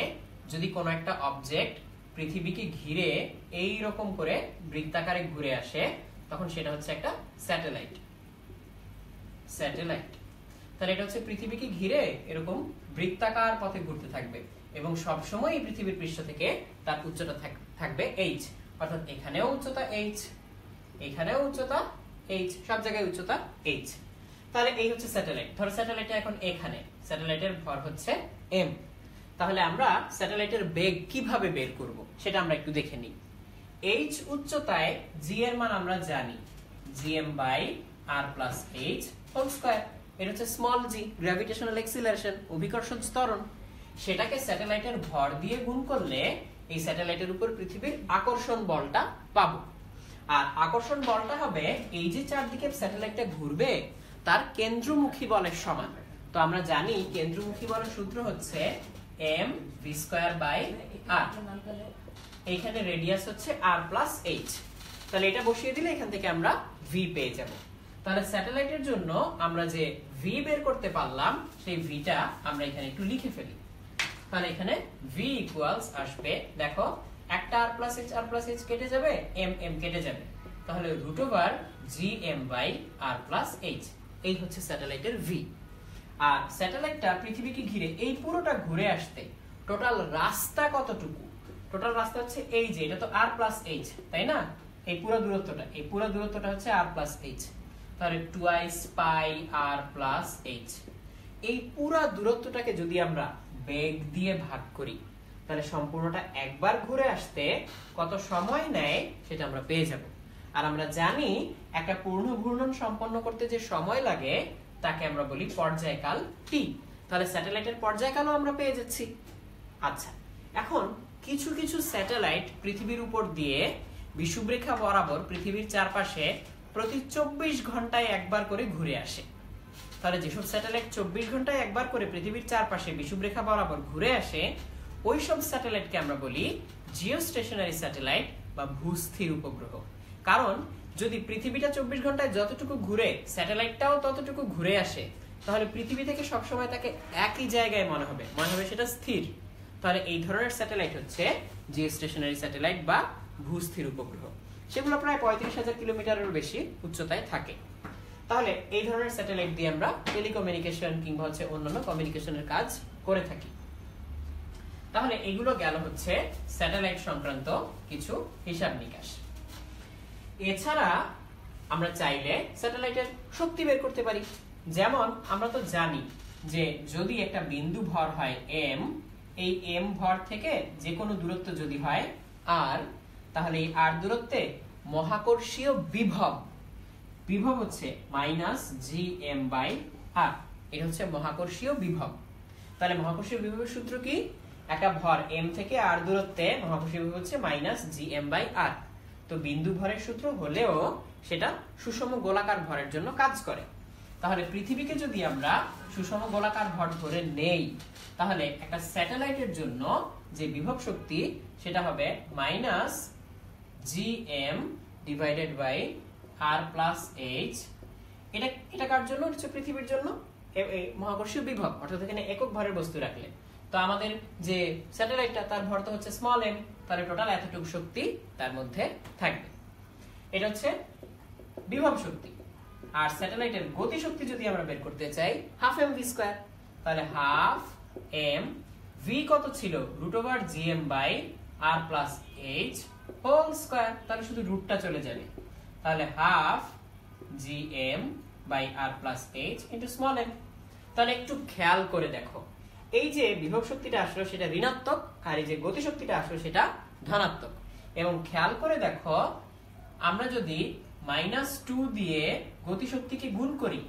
যদি কোনো একটা অবজেক্ট পৃথিবীকে ঘিরে এই রকম করে বৃত্তাকারে ঘুরে আসে, তখন সেটা হচ্ছে একটা স্যাটেলাইট। স্যাটেলাইট তাহলে এটা হচ্ছে পৃথিবীকে ঘিরে এরকম বৃত্তাকার পথে ঘুরতে থাকবে এবং সব সময় এই পৃথিবীর পৃষ্ঠ থেকে তার উচ্চতা থাকবে h, অর্থাৎ এখানেও উচ্চতা h, এখানেও উচ্চতা h, সব জায়গায় উচ্চতা h। তাহলে এই হচ্ছে স্যাটেলাইট। ধরো স্যাটেলাইটটা এখন এখানে, স্যাটেলাইটের ভর হচ্ছে m। তাহলে আমরা স্যাটেলাইটের বেগ কিভাবে বের করব সেটা আমরা একটু দেখে নিই। h উচ্চতায় g এর মান আমরা জানি, gm/r+h হোল স্কয়ার। এটা হচ্ছে স্মল g, গ্র্যাভিটেশনাল অ্যাক্সিলারেশন, অভিকর্ষণ ত্বরণ। সেটাকে স্যাটেলাইটের ভর দিয়ে গুণ করলে এই স্যাটেলাইটের উপর পৃথিবীর আকর্ষণ বলটা পাবো। আর আকর্ষণ বলটা হবে এই যে চারদিকে স্যাটেলাইটটা ঘুরবে তার কেন্দ্রমুখী বলের সমান। তো আমরা জানি কেন্দ্রমুখী বলের সূত্র হচ্ছে mv²/r। এইখানে রেডিয়াস হচ্ছে r+h। তাহলে এটা বসিয়ে দিলে এখান থেকে আমরা v পেয়ে যাব। তাহলে স্যাটেলাইটের জন্য আমরা যে v বের করতে পারলাম সেই vটা আমরা এখানে একটু লিখে ফেলি। তাহলে এখানে v ইকুয়ালস আসবে, দেখো একটা r+h কেটে যাবে, m কেটে যাবে, তাহলে √gm/r+h। এই হচ্ছে স্যাটেলাইটের v। আর স্যাটেলাইটটা পৃথিবীকে ঘিরে এই পুরোটা ঘুরে আসতে টোটাল রাস্তা কতটুকু? টোটাল রাস্তা হচ্ছে এই যে, এটা তো r+h, তাই না? এই পুরো দূরত্বটা হচ্ছে r+h, তাহলে 2πr+h। এই পুরো দূরত্বটাকে যদি আমরা বেগ দিয়ে ভাগ করি তাহলে সম্পূর্ণটা একবার ঘুরে আসতে কত সময় নেয় সেটা আমরা পেয়ে যাব। আর আমরা জানি একটা পূর্ণ ঘূর্ণন সম্পন্ন করতে যে সময় লাগে তাকে আমরা বলি পর্যায়কাল t। তাহলে স্যাটেলাইটের পর্যায়কালও আমরা পেয়ে যাচ্ছি। আচ্ছা, এখন কিছু কিছু স্যাটেলাইট পৃথিবীর উপর দিয়ে বিষুবরেখা বরাবর পৃথিবীর চারপাশে প্রতি 24 ঘন্টায় একবার করে ঘুরে আসে। তাহলে যেসব স্যাটেলাইট 24 ঘন্টায় একবার করে পৃথিবীর চারপাশে বিষুবরেখা বরাবর ঘুরে আসে ওই সব স্যাটেলাইটকে আমরা বলি জিওস্টেশনারি স্যাটেলাইট বা ভূস্থির উপগ্রহ। কারণ যদি পৃথিবীটা 24 ঘন্টায় যতটুকু ঘুরে স্যাটেলাইটটাও ততটুকু ঘুরে আসে, তাহলে পৃথিবী থেকে সবসময় তাকে একই জায়গায় মনে হবে সেটা স্থির। তাহলে এই ধরনের স্যাটেলাইট হচ্ছে জিওস্টেশনারি স্যাটেলাইট বা ভূস্থির উপগ্রহ। সেগুলো প্রায় 35,000 কিলোমিটারের বেশি উচ্চতায় থাকে। তাহলে এই ধরনের স্যাটেলাইট দিয়ে আমরা টেলিকমিউনিকেশন কিংবা হচ্ছে অন্যান্য কমিউনিকেশনের কাজ করে থাকি। তাহলে এগুলো গেল হচ্ছে স্যাটেলাইট সংক্রান্ত কিছু হিসাব নিকাশ। এছাড়া আমরা চাইলে স্যাটেলাইটের শক্তি বের করতে পারি। যেমন আমরা তো জানি যে যদি একটা বিন্দু ভর হয় m, এই m ভর থেকে যে কোনো দূরত্ব যদি হয় r, তাহলে এই r দূরত্বে মহাকর্ষীয় বিভব হচ্ছে -gm/r। এটা হচ্ছে মহাকর্ষীয় বিভব। তাহলে মহাকর্ষীয় বিভবের সূত্র কি? একটা ভর m থেকে r দূরত্বে মহাকর্ষীয় বিভব হচ্ছে -gm/r। তো বিন্দু ভরের সূত্র হলেও সেটা সুষম গোলাকার ভরের জন্য কাজ করে। তাহলে পৃথিবীকে যদি আমরা সুষম গোলাকার ভর ধরে নেই তাহলে একটা স্যাটেলাইটের জন্য যে বিভব শক্তি সেটা হবে -gm/r+h। এটা কার জন্য? হচ্ছে পৃথিবীর জন্য মহাকর্ষীয় বিভব, অর্থাৎ এখানে একক ভরের বস্তু রাখলে। তো আমাদের যে স্যাটেলাইটটা তার ভর তো হচ্ছে স্মল m, তাহলে টোটাল এতটুকু শক্তি তার মধ্যে থাকবে। এটা হচ্ছে বিভব শক্তি। আর স্যাটেলাইটের গতি শক্তি যদি আমরা বের করতে চাই ½ mv², তাহলে ½ কত ছিল? √gm/r+h whole square. তাহলে শুধু রুটটা চলে যাবে, তাহলে ½ gm/r+h * m। তাহলে একটু খেয়াল করে দেখো, এই যে বিভব শক্তিটা আসলো সেটা ঋণাত্মক, আর এই যে গতি শক্তিটা আসলো সেটা ধনাত্মক। এবং খেয়াল করে দেখো, আমরা যদি -2 দিয়ে গতি শক্তিকে গুণ করি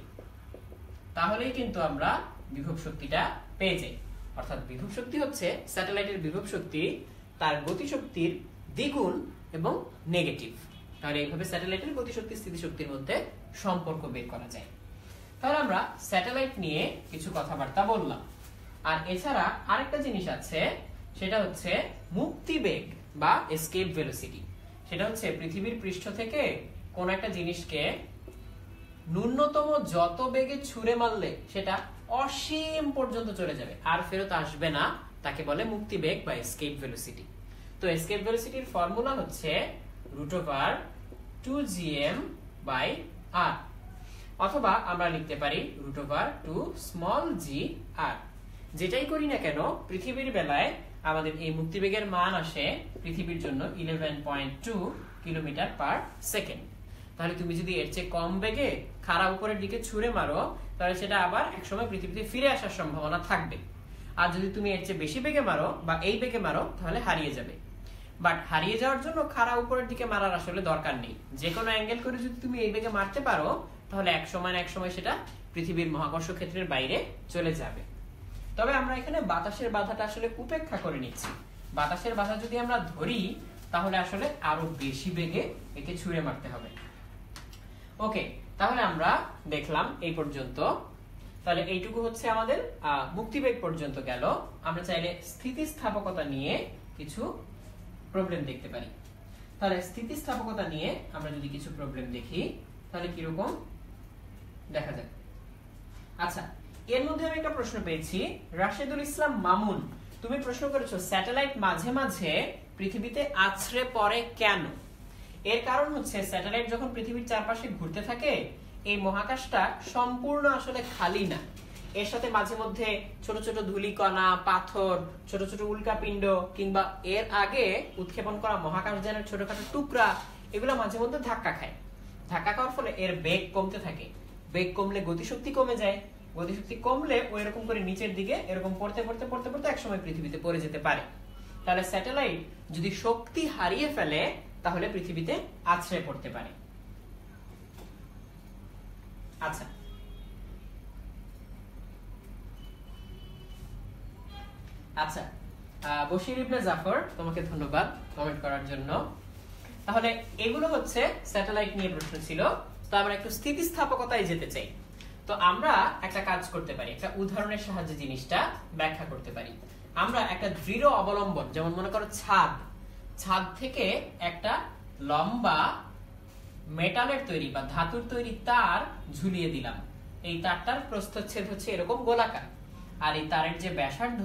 তাহলেই কিন্তু আমরা বিভব শক্তিটা পেয়ে যাই। অর্থাৎ বিভব শক্তি হচ্ছে স্যাটেলাইটের বিভব শক্তি তার গতি শক্তির দ্বিগুণ এবং নেগেটিভ। তাহলে এইভাবে স্যাটেলাইটের গতিশক্তি স্থিতিশক্তির মধ্যে সম্পর্ক বের করা যায়। তাহলে আমরা স্যাটেলাইট নিয়ে কিছু কথাবার্তা বললাম। আর এছাড়া আরেকটা জিনিস আছে, সেটা হচ্ছে মুক্তিবেগ বা এসকেপ ভেলোসিটি। সেটা হচ্ছে পৃথিবীর পৃষ্ঠ থেকে কোন একটা জিনিসকে ন্যূনতম যত বেগে ছুঁড়ে মারলে সেটা অসীম পর্যন্ত চলে যাবে, আর ফেরত আসবে না, তাকে বলে মুক্তিবেগ বা এসকেপ ভেলোসিটি। তো এসকেপ ভেলোসিটির ফর্মুলা হচ্ছে √2gm/r, অথবা আমরা লিখতে পারি √2r। যেটাই করি না কেন পৃথিবীর বেলায় আমাদের এই মুক্তিবেগের মান আসে পৃথিবীর জন্য 11.2 কিলোমিটার পার সেকেন্ড। তাহলে তুমি যদি এর চেয়ে কম বেগে খাড়া উপরের দিকে ছুঁড়ে মারো, তাহলে সেটা আবার একসময় পৃথিবীতে ফিরে আসার সম্ভাবনা থাকবে। আর যদি তুমি এর চেয়ে বেশি বেগে মারো বা এই বেগে মারো, তাহলে হারিয়ে যাবে। বাট হারিয়ে যাওয়ার জন্য খাড়া উপরের দিকে মারার আসলে দরকার নেই। যে কোনো অ্যাঙ্গেল করে যদি তুমি এই বেগে মারতে পারো, তাহলে এক সময় সেটা পৃথিবীর মহাকর্ষ ক্ষেত্রের বাইরে চলে যাবে। তবে আমরা এখানে বাতাসের বাধাটা আসলে উপেক্ষা করে নিচ্ছি। বাতাসের বাধা যদি আমরা ধরি, তাহলে আসলে আরো বেশি বেগে একে ছুঁড়ে মারতে হবে। ওকে, তাহলে আমরা দেখলাম এই পর্যন্ত। তাহলে এইটুকু হচ্ছে আমাদের মুক্তিবেগ পর্যন্ত গেল। আমরা চাইলে স্থিতিস্থাপকতা নিয়ে কিছু প্রবলেম দেখতে পারি। তাহলে স্থিতিস্থাপকতা নিয়ে আমরা যদি কিছু প্রবলেম দেখি, তাহলে কিরকম দেখা যাক। আচ্ছা, এর মধ্যে আমি একটা প্রশ্ন পেয়েছি, রাশেদুল ইসলাম মামুন, তুমি প্রশ্ন করেছো স্যাটেলাইট মাঝে মাঝে পৃথিবীতে আছড়ে পড়ে কেন? এর কারণ হচ্ছে স্যাটেলাইট যখন পৃথিবীর চারপাশে ঘুরতে থাকে, এই মহাকাশটা সম্পূর্ণ আসলে খালি না। এর সাথে মাঝে মধ্যে ছোট ছোট ধূলিকণা, পাথর, ছোট ছোট উল্কাপিণ্ড কিংবা এর আগে উৎক্ষেপণ করা মহাকাশযানের ছোটখাটো টুকরা, এগুলো মাঝে মধ্যে ধাক্কা খায়। ধাক্কা খাওয়ার ফলে এর বেগ কমতে থাকে। বেগ কমলে গতিশক্তি কমে যায়। গতিশক্তি কমলে ওই রকম করে নিচের দিকে এরকম পড়তে পড়তে পড়তে পড়তে একসময় পৃথিবীতে পড়ে যেতে পারে। তাহলে স্যাটেলাইট যদি শক্তি হারিয়ে ফেলে, তাহলে পৃথিবীতে আছড়ে পড়তে পারে। আচ্ছা, আচ্ছা, বশির ইবনে জাফর, তোমাকে ধন্যবাদ কমেন্ট করার জন্য। তাহলে এগুলো হচ্ছে স্যাটেলাইট নিয়ে প্রশ্ন ছিল। তো আমরা একটু স্থিতিস্থাপকতায় যেতে চাই। তো আমরা একটা কাজ করতে পারি, একটা উদাহরণের সাহায্যে জিনিসটা ব্যাখ্যা করতে পারি। আমরা একটা দৃঢ় অবলম্বন, যেমন মনে করো ছাদ থেকে একটা লম্বা মেটালের তৈরি বা ধাতুর তৈরি তার ঝুলিয়ে দিলাম। এই তারটার প্রস্থচ্ছেদ হচ্ছে এরকম গোলাকার, আর এই তারের যে ব্যাসার্ধ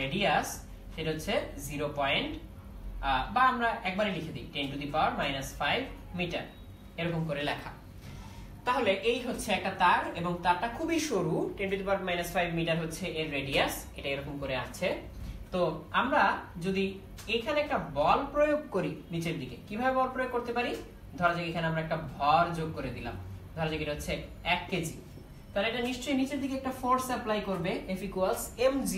রেডিয়াস সেটা হচ্ছে 0. বা আমরা একবারে লিখে দিই 10⁻⁻5 মিটার, এরকম করে লেখা। তাহলে এই হচ্ছে একটা তার, এবং তারটা খুবই সরু, 10⁻⁻5 মিটার হচ্ছে এর রেডিয়াস, এটা এরকম করে আছে। তো আমরা যদি এখানে একটা বল প্রয়োগ করি নিচের দিকে, কিভাবে বল প্রয়োগ করতে পারি? ধরা যাক এখানে আমরা একটা ভর যোগ করে দিলাম, ধরা যাক এটা হচ্ছে 1 কেজি। তাহলে এটা নিশ্চয়ই নিচের দিকে একটা ফোর্স অ্যাপ্লাই করবে, F = mg।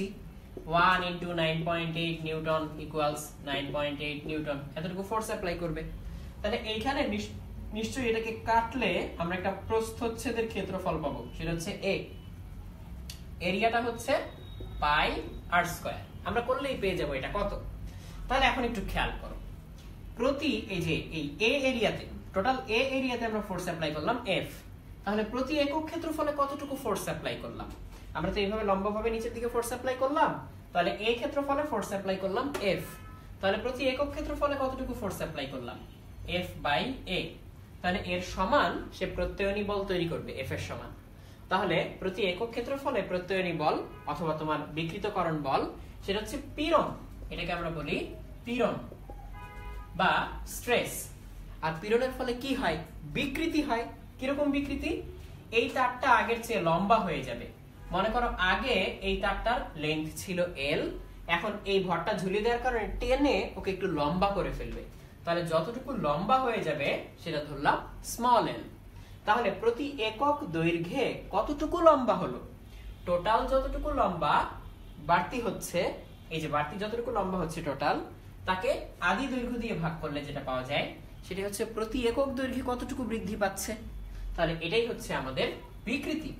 1 × 9.8 নিউটন = 9.8 নিউটন, এতটুকু ফোর্স অ্যাপ্লাই করবে। তাহলে এইখানে নিশ্চয়ই এটাকে কাটলে আমরা একটা প্রস্থচ্ছেদের ক্ষেত্রফল পাবো, সেটা হচ্ছে a। এরিয়াটা হচ্ছে πr²। আমরা করলেই পেয়ে যাবো এটা কত। তাহলে এখন একটু খেয়াল করো, প্রতি এই যে এই a এরিয়াতে, টোটাল a এরিয়াতে আমরা ফোর্স অ্যাপ্লাই করলাম F। তাহলে প্রতি একক ক্ষেত্রফলে কতটুকু ফোর্স অ্যাপ্লাই করলাম? আমরা তো এইভাবে লম্বভাবে নিচের দিকে ফোর্স অ্যাপ্লাই করলাম, তাহলে a ক্ষেত্রফলে ফোর্স অ্যাপ্লাই করলাম F। তাহলে প্রতি একক ক্ষেত্রফলে কতটুকু ফোর্স অ্যাপ্লাই করলাম? F/a। তাহলে এর সমান সে প্রত্যয়নী বল তৈরি করবে, F এর সমান। তাহলে প্রতি একক ক্ষেত্রফলে প্রত্যয়নী বল অথবা তোমার বিকৃতকরণ বল, সেটা হচ্ছে পীড়ন। এটাকে আমরা বলি পীড়ন বা স্ট্রেস। আর পীড়নের ফলে কি হয়? বিকৃতি হয়। কিরকম বিকৃতি? এই তারটা আগের চেয়ে লম্বা হয়ে যাবে। মনে করো আগে এই তারটার লেন্থ ছিল L, এখন এই ভরটা ঝুলিয়ে দেওয়ার কারণে টেনে ওকে একটু লম্বা করে ফেলবে। তাহলে যতটুকু লম্বা হয়ে যাবে সেটা ধরলাম l। তাহলে প্রতি একক দৈর্ঘ্যে কতটুকু লম্বা হলো? টোটাল যতটুকু লম্বা বাড়তি হচ্ছে, এই যে বাড়তি যতটুকু লম্বা হচ্ছে টোটাল, তাকে আদি দৈর্ঘ্য দিয়ে ভাগ করলে যেটা পাওয়া যায় সেটা হচ্ছে প্রতি একক দৈর্ঘ্যে কতটুকু বৃদ্ধি পাচ্ছে। তাহলে এটাই হচ্ছে আমাদের বিকৃতি।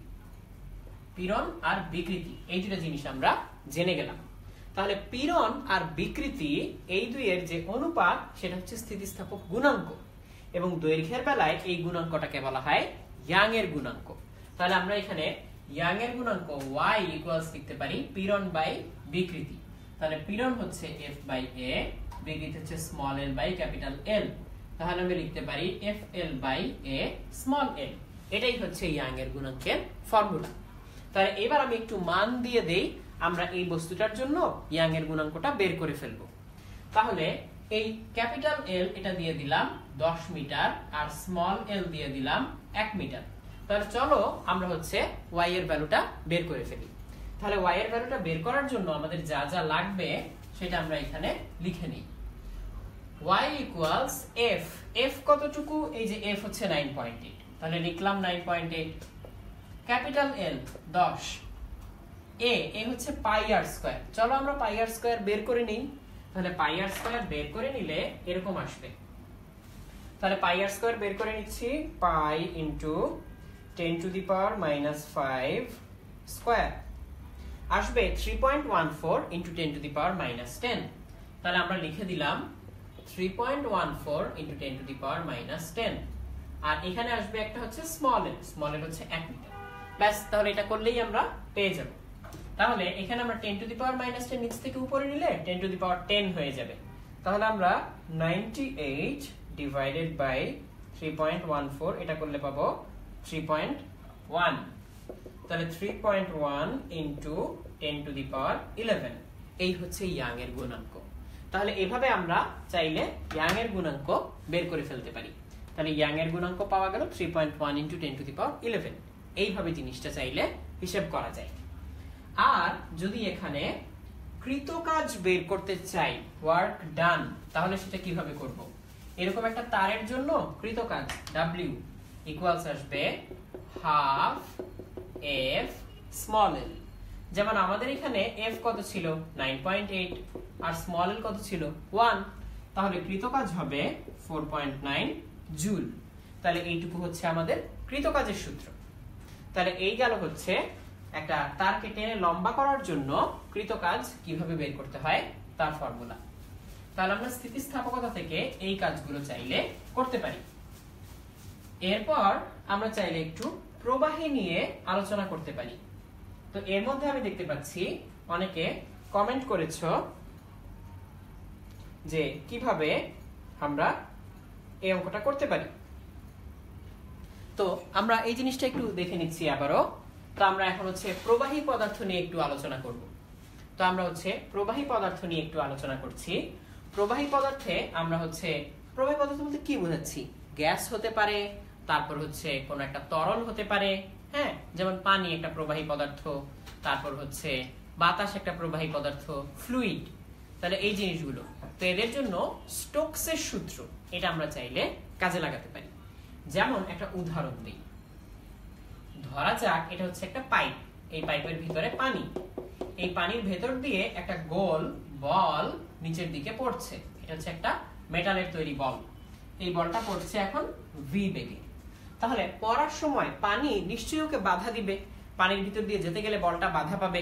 পীড়ন আর বিকৃতি, এই দুটো জিনিস আমরা জেনে গেলাম। তাহলে পীড়ন আর বিকৃতি এই দুইয়ের যে অনুপাত, সেটা হচ্ছে স্থিতিস্থাপক গুণাঙ্ক। এবং দৈর্ঘ্যের বেলায় এই গুণাঙ্কটাকে বলা হয় ইয়াং এর গুণাঙ্ক। তাহলে আমরা এখানে ইয়াং এর গুণাঙ্ক y ইকুয়ালস লিখতে পারি পীড়ন বাই বিকৃতি। তাহলে পীড়ন হচ্ছে f বাই a, বিকৃতি হচ্ছে small l by capital L। তাহলে আমি লিখতে পারি fl by a small l। এটাই হচ্ছে ইয়াং এর গুণাঙ্কের ফর্মুলা। তাহলে এবার আমি একটু মান দিয়ে দেই, আমরা এই বস্তুটার জন্য ইয়াং এর গুণাঙ্কটা বের করে ফেলবো। তাহলে এই ক্যাপিটাল L এটা দিয়ে দিলাম 10 মিটার আর স্মল l দিয়ে দিলাম 1 মিটার। তাহলে চলো আমরা হচ্ছে y এর ভ্যালুটা বের করে ফেলি। তাহলে y এর ভ্যালুটা বের করার জন্য আমাদের যা যা লাগবে সেটা আমরা এখানে লিখে নিই। y ইকুয়ালস f, f কতটুকু? এই যে f হচ্ছে 9.8, তাহলে লিখলাম 9.8। ক্যাপিটাল L 10, a হচ্ছে পাই আর স্কয়ার। চলো আমরা পাই আর স্কয়ার বের করে নিই। তাহলে পাই আর স্কয়ার বের করে নিলে এরকম আসবে। তাহলে পাই আর স্কয়ার বের করে নিচ্ছি, পাই into 10 to the power -5 square আসবে 3.14 ইনটু 10 টু দি পাওয়ার -10। তাহলে আমরা লিখে দিলাম 3.14 ইনটু 10 টু দি পাওয়ার -10। আর এখানে আসবে একটা হচ্ছে স্মল l, স্মল l হচ্ছে 1 মিটার। ব্যাস, তাহলে এটা করলেই আমরা পেয়ে যাব। তাহলে এখানে আমরা 10 টু দি পাওয়ার -10 নিচ থেকে উপরে নিলে 10 টু দি পাওয়ার 10 হয়ে যাবে। তাহলে আমরা 98 ডিভাইডেড বাই 3.14 এটা করলে পাবো 3.1। তাহলে 3.1 ইনটু 10 টু দি পাওয়ার 11, এই হচ্ছে ইয়াং এর গুণাঙ্ক। তাহলে এভাবে আমরা চাইলে ইয়াং এর গুণাঙ্ক বের করে ফেলতে পারি। তাহলে ইয়াং এর গুণাঙ্ক পাওয়া গেল 3.1 ইনটু 10 টু দি পাওয়ার 11। এইভাবে জিনিসটা চাইলে হিসাব করা যায়। আর যদি এখানে কৃতকাজ বের করতে চাই, ওয়ার্ক ডান, তাহলে সেটা কিভাবে করব? এরকম একটা তারের জন্য কৃতকাজ W ইকুয়ালস আসবে হাফ f স্মল l। যেমন আমাদের এখানে f কত ছিল? 9.8 আর স্মল l কত ছিল? 1। তাহলে কৃতকাজ হবে 4.9 জুল। তাহলে এইটুকু হচ্ছে আমাদের কৃতকাজের সূত্র। তাহলে এই গেল হচ্ছে একটা তারকে টেনে লম্বা করার জন্য কৃতকাজ কিভাবে বের করতে হয় তার ফর্মুলা। তাহলে আমরা স্থিতিস্থাপকতা থেকে এই কাজগুলো চাইলে করতে পারি। এরপর আমরা চাইলে একটু প্রবাহী নিয়ে আলোচনা করতে পারি। তো এর মধ্যে আমি দেখতে পাচ্ছি অনেকে কমেন্ট করেছো যে কিভাবে আমরা এই অঙ্কটা করতে পারি। তো আমরা এই জিনিসটা একটু দেখে নিচ্ছি আবারও। তো আমরা এখন হচ্ছে প্রবাহী পদার্থ নিয়ে একটু আলোচনা করব। তো আমরা হচ্ছে প্রবাহী পদার্থ নিয়ে একটু আলোচনা করছি। প্রবাহী পদার্থে আমরা হচ্ছে প্রবাহী পদার্থ বলতে কি বোঝাচ্ছি? গ্যাস হতে পারে, তারপর হচ্ছে কোন একটা তরল হতে পারে, হ্যাঁ, যেমন পানি একটা প্রবাহী পদার্থ, তারপর হচ্ছে বাতাস একটা প্রবাহী পদার্থ, ফ্লুইড। তাহলে এই জিনিসগুলো, তো এদের জন্য স্টোকসের সূত্র এটা আমরা চাইলে কাজে লাগাতে পারি। যেমন একটা উদাহরণ দিই, ধরা যাক এটা হচ্ছে একটা পাইপ, এই পাইপের ভিতরে পানি, এই পানির ভেতর দিয়ে একটা গোল বল নিচের দিকে পড়ছে। এটা হচ্ছে একটা মেটালের তৈরি বল, এই বলটা পড়ছে এখন v বেগে। তাহলে পড়ার সময় পানি নিশ্চয়ই ওকে বাধা দিবে, পানির ভিতর দিয়ে যেতে গেলে বলটা বাধা পাবে।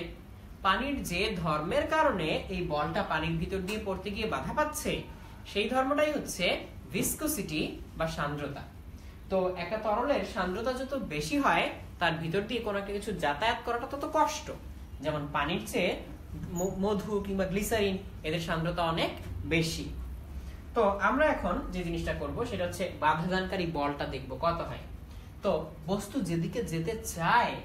পানির যে ধর্মের কারণে এই বলটা পানির ভিতর দিয়ে পড়তে গিয়ে বাধা পাচ্ছে, সেই ধর্মটাই হচ্ছে ভিসকোসিটি বা সান্দ্রতা। তো একটা তরলের সান্দ্রতা যত বেশি হয়, তার ভিতর দিয়ে কোনো একটা কিছু যাতায়াত করাটা তত কষ্ট। যেমন পানির চেয়ে মধু কিংবা গ্লিসারিন এদের সান্দ্রতা অনেক বেশি। তো আমরা এখন যে জিনিসটা করব সেটা হচ্ছে বাধাদানকারী বলটা দেখব কত হয়। তো বস্তু যেদিকে যেতে চায়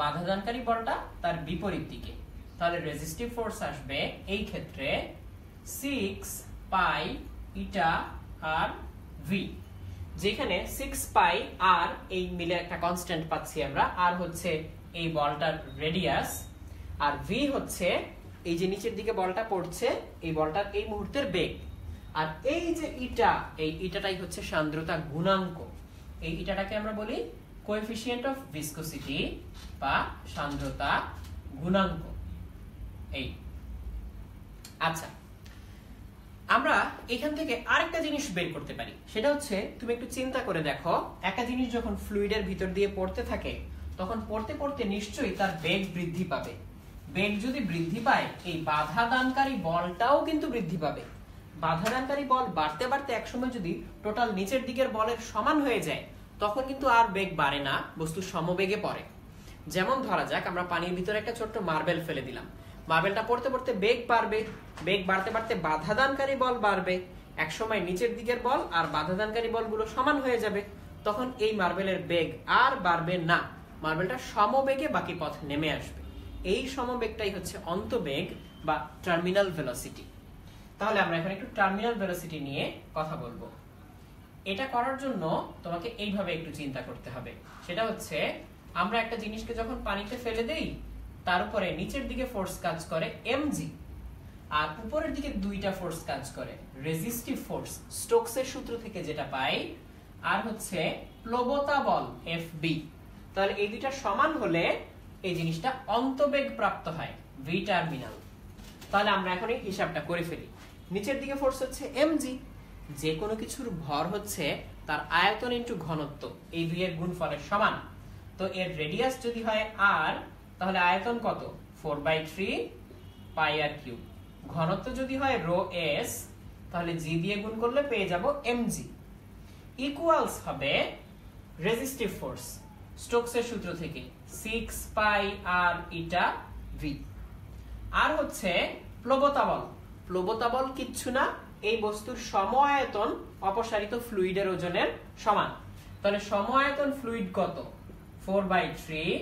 বাধাদানকারী বলটা তার বিপরীত দিকে, তাহলে রেজিস্টিভ ফোর্স আসবে এই ক্ষেত্রে 6 পাই ইটা আর ভি, যেখানে 6 পাই আর এই মিলে একটা কনস্ট্যান্ট পাচ্ছি আমরা, আর হচ্ছে এই বলটার রেডিয়াস, আর ভি হচ্ছে এই যে নিচের দিকে বলটা পড়ছে এই বলটার এই মুহূর্তের বেগ, আর এই যে ইটা, এই ইটাটাই হচ্ছে সান্দ্রতা গুণাঙ্ক। এই ইটাটাকে আমরা বলি কোএফিসিয়েন্ট অফ ভিসকোসিটি বা সান্দ্রতা গুণাঙ্ক। এই আচ্ছা, আমরা এখান থেকে আরেকটা জিনিস বের করতে পারি, সেটা হচ্ছে তুমি একটু চিন্তা করে দেখো, একটা জিনিস যখন ফ্লুইডের ভিতর দিয়ে পড়তে থাকে তখন পড়তে পড়তে নিশ্চয়ই তার বেগ বৃদ্ধি পাবে। বেগ যদি বৃদ্ধি পায় এই বাধা দানকারী বলটাও কিন্তু বৃদ্ধি পাবে। বাধাদানকারী বল বাড়তে বাড়তে একসময় যদি টোটাল নিচের দিকের বলের সমান হয়ে যায় তখন কিন্তু আর বেগ বাড়ে না, বস্তু সমবেগে পড়ে। যেমন ধরা যাক আমরা পানির ভিতরে একটা ছোট্ট মার্বেল ফেলে দিলাম, মার্বেলটা পড়তে পড়তে বেগ বাড়বে, বেগ বাড়তে বাড়তে বাধাদানকারী বল বাড়বে, একসময় নিচের দিকের বল আর বাধাদানকারী বলগুলো সমান হয়ে যাবে, তখন এই মার্বেলের বেগ আর বাড়বে না, মার্বেলটা সমবেগে বাকি পথ নেমে আসবে। এই সমবেগটাই হচ্ছে অন্তবেগ বা টার্মিনাল ভেলোসিটি। তাহলে আমরা এখন একটু টার্মিনাল ভেলোসিটি নিয়ে কথা বলবো। এটা করার জন্য তোমাকে এইভাবে একটু চিন্তা করতে হবে, সেটা হচ্ছে আমরা একটা জিনিসকে যখন পানিতে ফেলে দেই তার উপরে নিচের দিকে ফোর্স কাজ করে mg, আর উপরের দিকে দুইটা ফোর্স কাজ করে রেজিস্টিভ ফোর্স, স্টোকসের সূত্র থেকে যেটা পাই, আর হচ্ছে প্লবতা বল Fb। তাহলে এই দুইটা সমান হলে এই জিনিসটা অন্তবেগ প্রাপ্ত হয়, v টার্মিনাল। তাহলে আমরা এখন এই হিসাবটা করে ফেলি। নিচের দিকে ফোর্স হচ্ছে mg, যে কোনো কিছুর ভর হচ্ছে তার আয়তন ইনটু ঘনত্ব, এই দুইয়ের গুণফলের সমান। তো এর রেডিয়াস যদি হয় r, তাহলে আয়তন কত? 4/3 পাই আর কিউব। ঘনত্ব যদি হয় রো s, তাহলে g দিয়ে গুণ করলে পেয়ে যাব mg, ইকুয়ালস হবে রেজিস্টিভ ফোর্স স্টোকসের সূত্র থেকে 6 পাই আর ইটা v, আর হচ্ছে প্লবতা বল। প্লবতা বল কিচ্ছু না, এই বস্তুর সম আয়তন অপসারিত ফ্লুইডের ওজনের সমান। তাহলে সম আয়তন ফ্লুইড কত? 4/3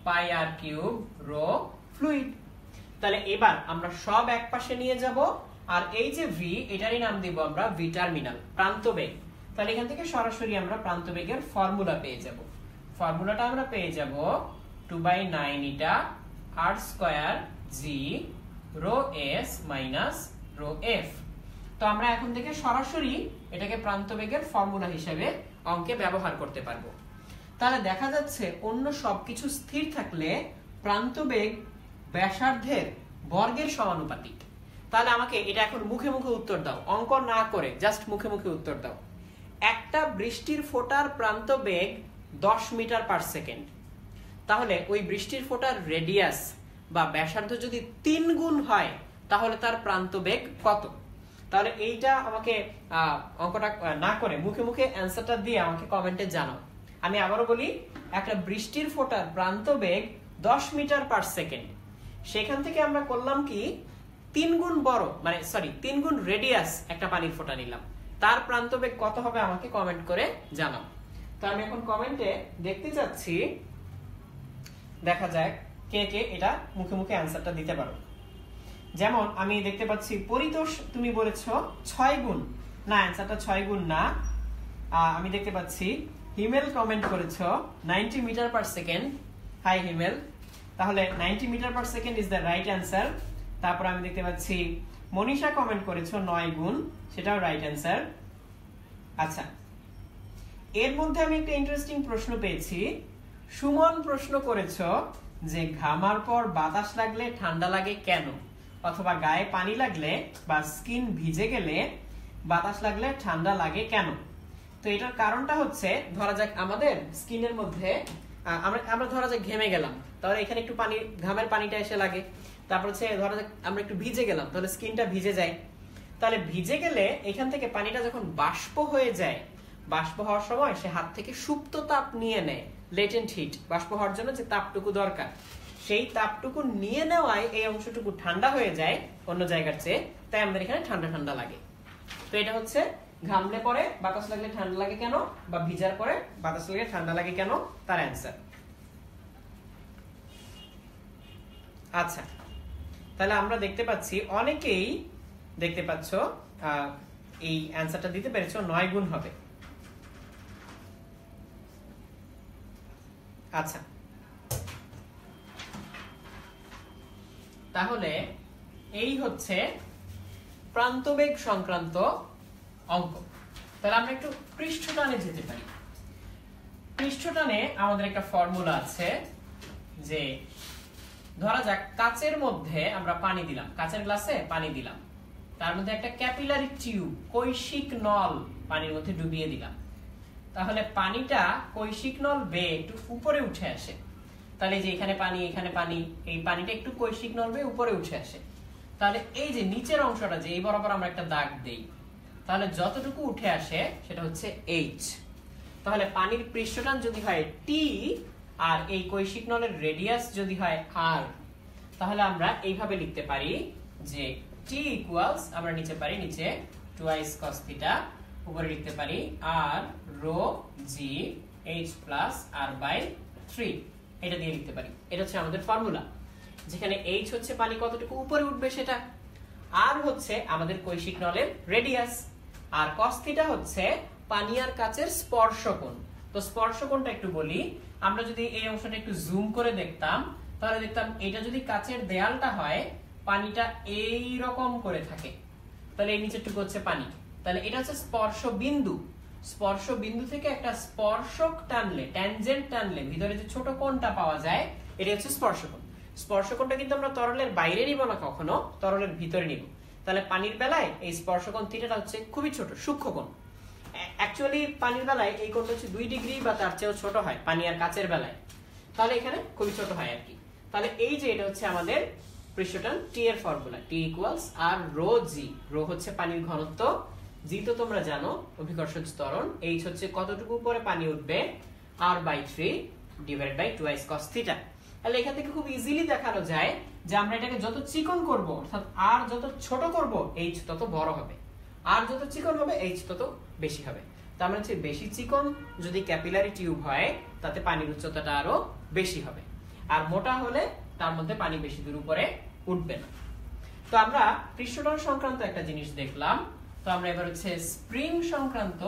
পাই আর কিউব রো ফ্লুইড। তাহলে এবার আমরা সব এক পাশে নিয়ে যাব, আর এই যে v, এটারই নাম দিব আমরা v টার্মিনাল, প্রান্তবেগ। তাহলে এখান থেকে সরাসরি আমরা প্রান্তবেগের ফর্মুলা পেয়ে যাব। ফর্মুলাটা আমরা পেয়ে যাব 2/9 eta r square g rho s minus rho f। তো আমরা এখন থেকে সরাসরি এটাকে প্রান্তবেগের ফর্মুলা হিসেবে অঙ্কে ব্যবহার করতে পারবো। তাহলে দেখা যাচ্ছে অন্য সবকিছু স্থির থাকলে প্রান্তবেগ ব্যাসার্ধের বর্গের সমানুপাতিক। তাহলে আমাকে এটা এখন মুখে মুখে উত্তর দাও, অঙ্ক না করে জাস্ট মুখে মুখে উত্তর দাও। একটা বৃষ্টির ফোঁটার প্রান্তবেগ 10 মিটার পার সেকেন্ড, তাহলে ওই বৃষ্টির ফোঁটার রেডিয়াস বা ব্যাসার্ধ যদি 3 গুণ হয় তাহলে তার প্রান্তবেগ কত? তাহলে এইটা আমাকে অঙ্কটা না করে মুখে মুখে অ্যানসারটা দিয়ে আমাকে কমেন্টে জানাও। আমি আবারও বলি, একটা বৃষ্টির ফোঁটার প্রান্তবেগ 10 মিটার পার সেকেন্ড, সেখান থেকে আমরা করলাম কি 3 গুণ বড়, মানে সরি 3 গুণ রেডিয়াস একটা পানির ফোঁটা নিলাম, তার প্রান্তবেগ কত হবে আমাকে কমেন্ট করে জানাও। তো আমি এখন কমেন্টে দেখতে চাচ্ছি, দেখা যাক কে কে এটা মুখে মুখে অ্যানসারটা দিতে পারো। যেমন আমি দেখতে পাচ্ছি পরিতোষ, তুমি বলেছো 6 গুণ, না অ্যানসারটা 6 গুণ না। আমি দেখতে পাচ্ছি হিমেল কমেন্ট করেছো 90 metre per second. Hi Himel, তাহলে 90 metre per second is the right answer. তারপর আমি দেখতে পাচ্ছি মনীষা কমেন্ট করেছো 9 গুণ, সেটাও রাইট অ্যান্সার। আচ্ছা, এর মধ্যে আমি একটা ইন্টারেস্টিং প্রশ্ন পেয়েছি। সুমন প্রশ্ন করেছো যে ঘামার পর বাতাস লাগলে ঠান্ডা লাগে কেন, অথবা গায়ে পানি লাগলে বা স্কিন ভিজে গেলে বাতাস লাগলে ঠান্ডা লাগে কেন? তো এটার কারণটা হচ্ছে, ধরা যাক আমাদের স্কিনের মধ্যে আমরা ধরা যাক ঘেমে গেলাম, তাহলে এখানে একটু পানি, ঘামের পানিটা এসে লাগে। তারপর হচ্ছে ধরা যাক আমরা একটু ভিজে গেলাম, তাহলে স্কিনটা ভিজে যায়। তাহলে ভিজে গেলে এখান থেকে পানিটা যখন বাষ্প হয়ে যায়, বাষ্প হওয়ার সময় সে হাত থেকে সুপ্ত তাপ নিয়ে নেয়, লেটেন্ট হিট, বাষ্প হওয়ার জন্য যে তাপটুকু দরকার, সেই তাপটুকু নিয়ে নেওয়ায় এই অংশটুকু ঠান্ডা হয়ে যায় অন্য জায়গার চেয়ে, তাই আমাদের এখানে ঠান্ডা ঠান্ডা লাগে। তো এটা হচ্ছে ঘামলে পরে বাতাস লাগলে ঠান্ডা লাগে কেন, বা ভিজার পরে বাতাস লাগলে ঠান্ডা লাগে কেন, তার অ্যান্সার। আচ্ছা, তাহলে আমরা দেখতে পাচ্ছি অনেকেই দেখতে পাচ্ছ এই অ্যান্সারটা দিতে পেরেছো, 9 গুণ হবে। আচ্ছা, তাহলে এই হচ্ছে প্রান্তবেগ সংক্রান্ত অঙ্ক। তাহলে আমরা একটু পৃষ্ঠটানে যেতে পারি। পৃষ্ঠটানে আমাদের একটা ফর্মুলা আছে, যে ধরা যাক কাচের মধ্যে আমরা পানি দিলাম, কাচের গ্লাসে পানি দিলাম, তার মধ্যে একটা ক্যাপিলারি টিউব, কৈশিক নল পানির মধ্যে ডুবিয়ে দিলাম। তাহলে পানিটা কৈশিক নল বেয়ে একটু উপরে উঠে আসে। তাহলে যে এখানে পানি, এখানে পানি, এই পানিটা একটু কৈশিক নল বেয়ে উপরে উঠে আসে। তাহলে এই যে নিচের অংশটা যে এই বরাবর আমরা একটা দাগ দেই, তাহলে যতটুকু উঠে আসে সেটা হচ্ছে h। তাহলে পানির পৃষ্ঠটান যদি হয় t আর এই কৈশিক নলের রেডিয়াস যদি হয় r, তাহলে আমরা এইভাবে লিখতে পারি যে t ইকুয়ালস, আমরা নিচে পারি নিচে 2 cos থিটা, উপরে লিখতে পারি r rho g h plus r by 3, এটা দিয়ে লিখতে পারি। এটা হচ্ছে আমাদের ফর্মুলা, যেখানে h হচ্ছে পানি কতটুকু উপরে উঠবে সেটা, r হচ্ছে আমাদের কৈশিক নলের রেডিয়াস, আর cos থিটা হচ্ছে পানি আর কাচের স্পর্শকোণ। তো স্পর্শকোণটা একটু বলি, আমরা যদি এই অংশটা একটু জুম করে দেখতাম, তাহলে দেখতাম এটা যদি কাচের দেয়ালটা হয়, পানিটা এই রকম করে থাকে, তাহলে এই নিচেরটুকু হচ্ছে পানি, তাহলে এটা হচ্ছে স্পর্শ বিন্দু। স্পর্শ বিন্দু থেকে একটা স্পর্শক টানলে, ট্যানজেন্ট টানলে ভিতরে যে ছোট কোণটা পাওয়া যায়, এটা হচ্ছে স্পর্শকোণ। স্পর্শকোণটা কিন্তু আমরা তরলের বাইরে নিব না, কখনো তরলের ভিতরে নিব। তাহলে পানির বেলায় এই স্পর্শকোণ থিটাটা হচ্ছে খুবই ছোট, সূক্ষ্ম কোণ। অ্যাকচুয়ালি পানির বেলায় এই কোণটা হচ্ছে 2 ডিগ্রি বা তার চেয়েও ছোট হয় পানি আর কাচের বেলায়, তাহলে এখানে খুবই ছোট হয় আর কি। তাহলে এই যে এটা হচ্ছে আমাদের পৃষ্ঠটান t এর formula, t equals r rho g। Rho হচ্ছে পানির ঘনত্ব, জি তো তোমরা জানো অভিকর্ষজ ত্বরণ, h হচ্ছে কতটুকু উপরে পানি উঠবে, r by 3 divided by 2 cos theta. তাহলে এখান থেকে খুব ইজিলি দেখানো যায় যে আমরা এটাকে যত চিকন করব, অর্থাৎ r যত ছোট করব h তত বড় হবে, আর যত চিকন হবে h তত বেশি হবে। তার মানে হচ্ছে বেশি চিকন যদি ক্যাপিলারি টিউব হয়, তাতে পানির উচ্চতাটা আরো বেশি হবে, আর মোটা হলে তার মধ্যে পানি বেশি দূর উপরে উঠবে না। তো আমরা পৃষ্ঠটান সংক্রান্ত একটা জিনিস দেখলাম, তো আমরা এবার হচ্ছে স্প্রিং সংক্রান্ত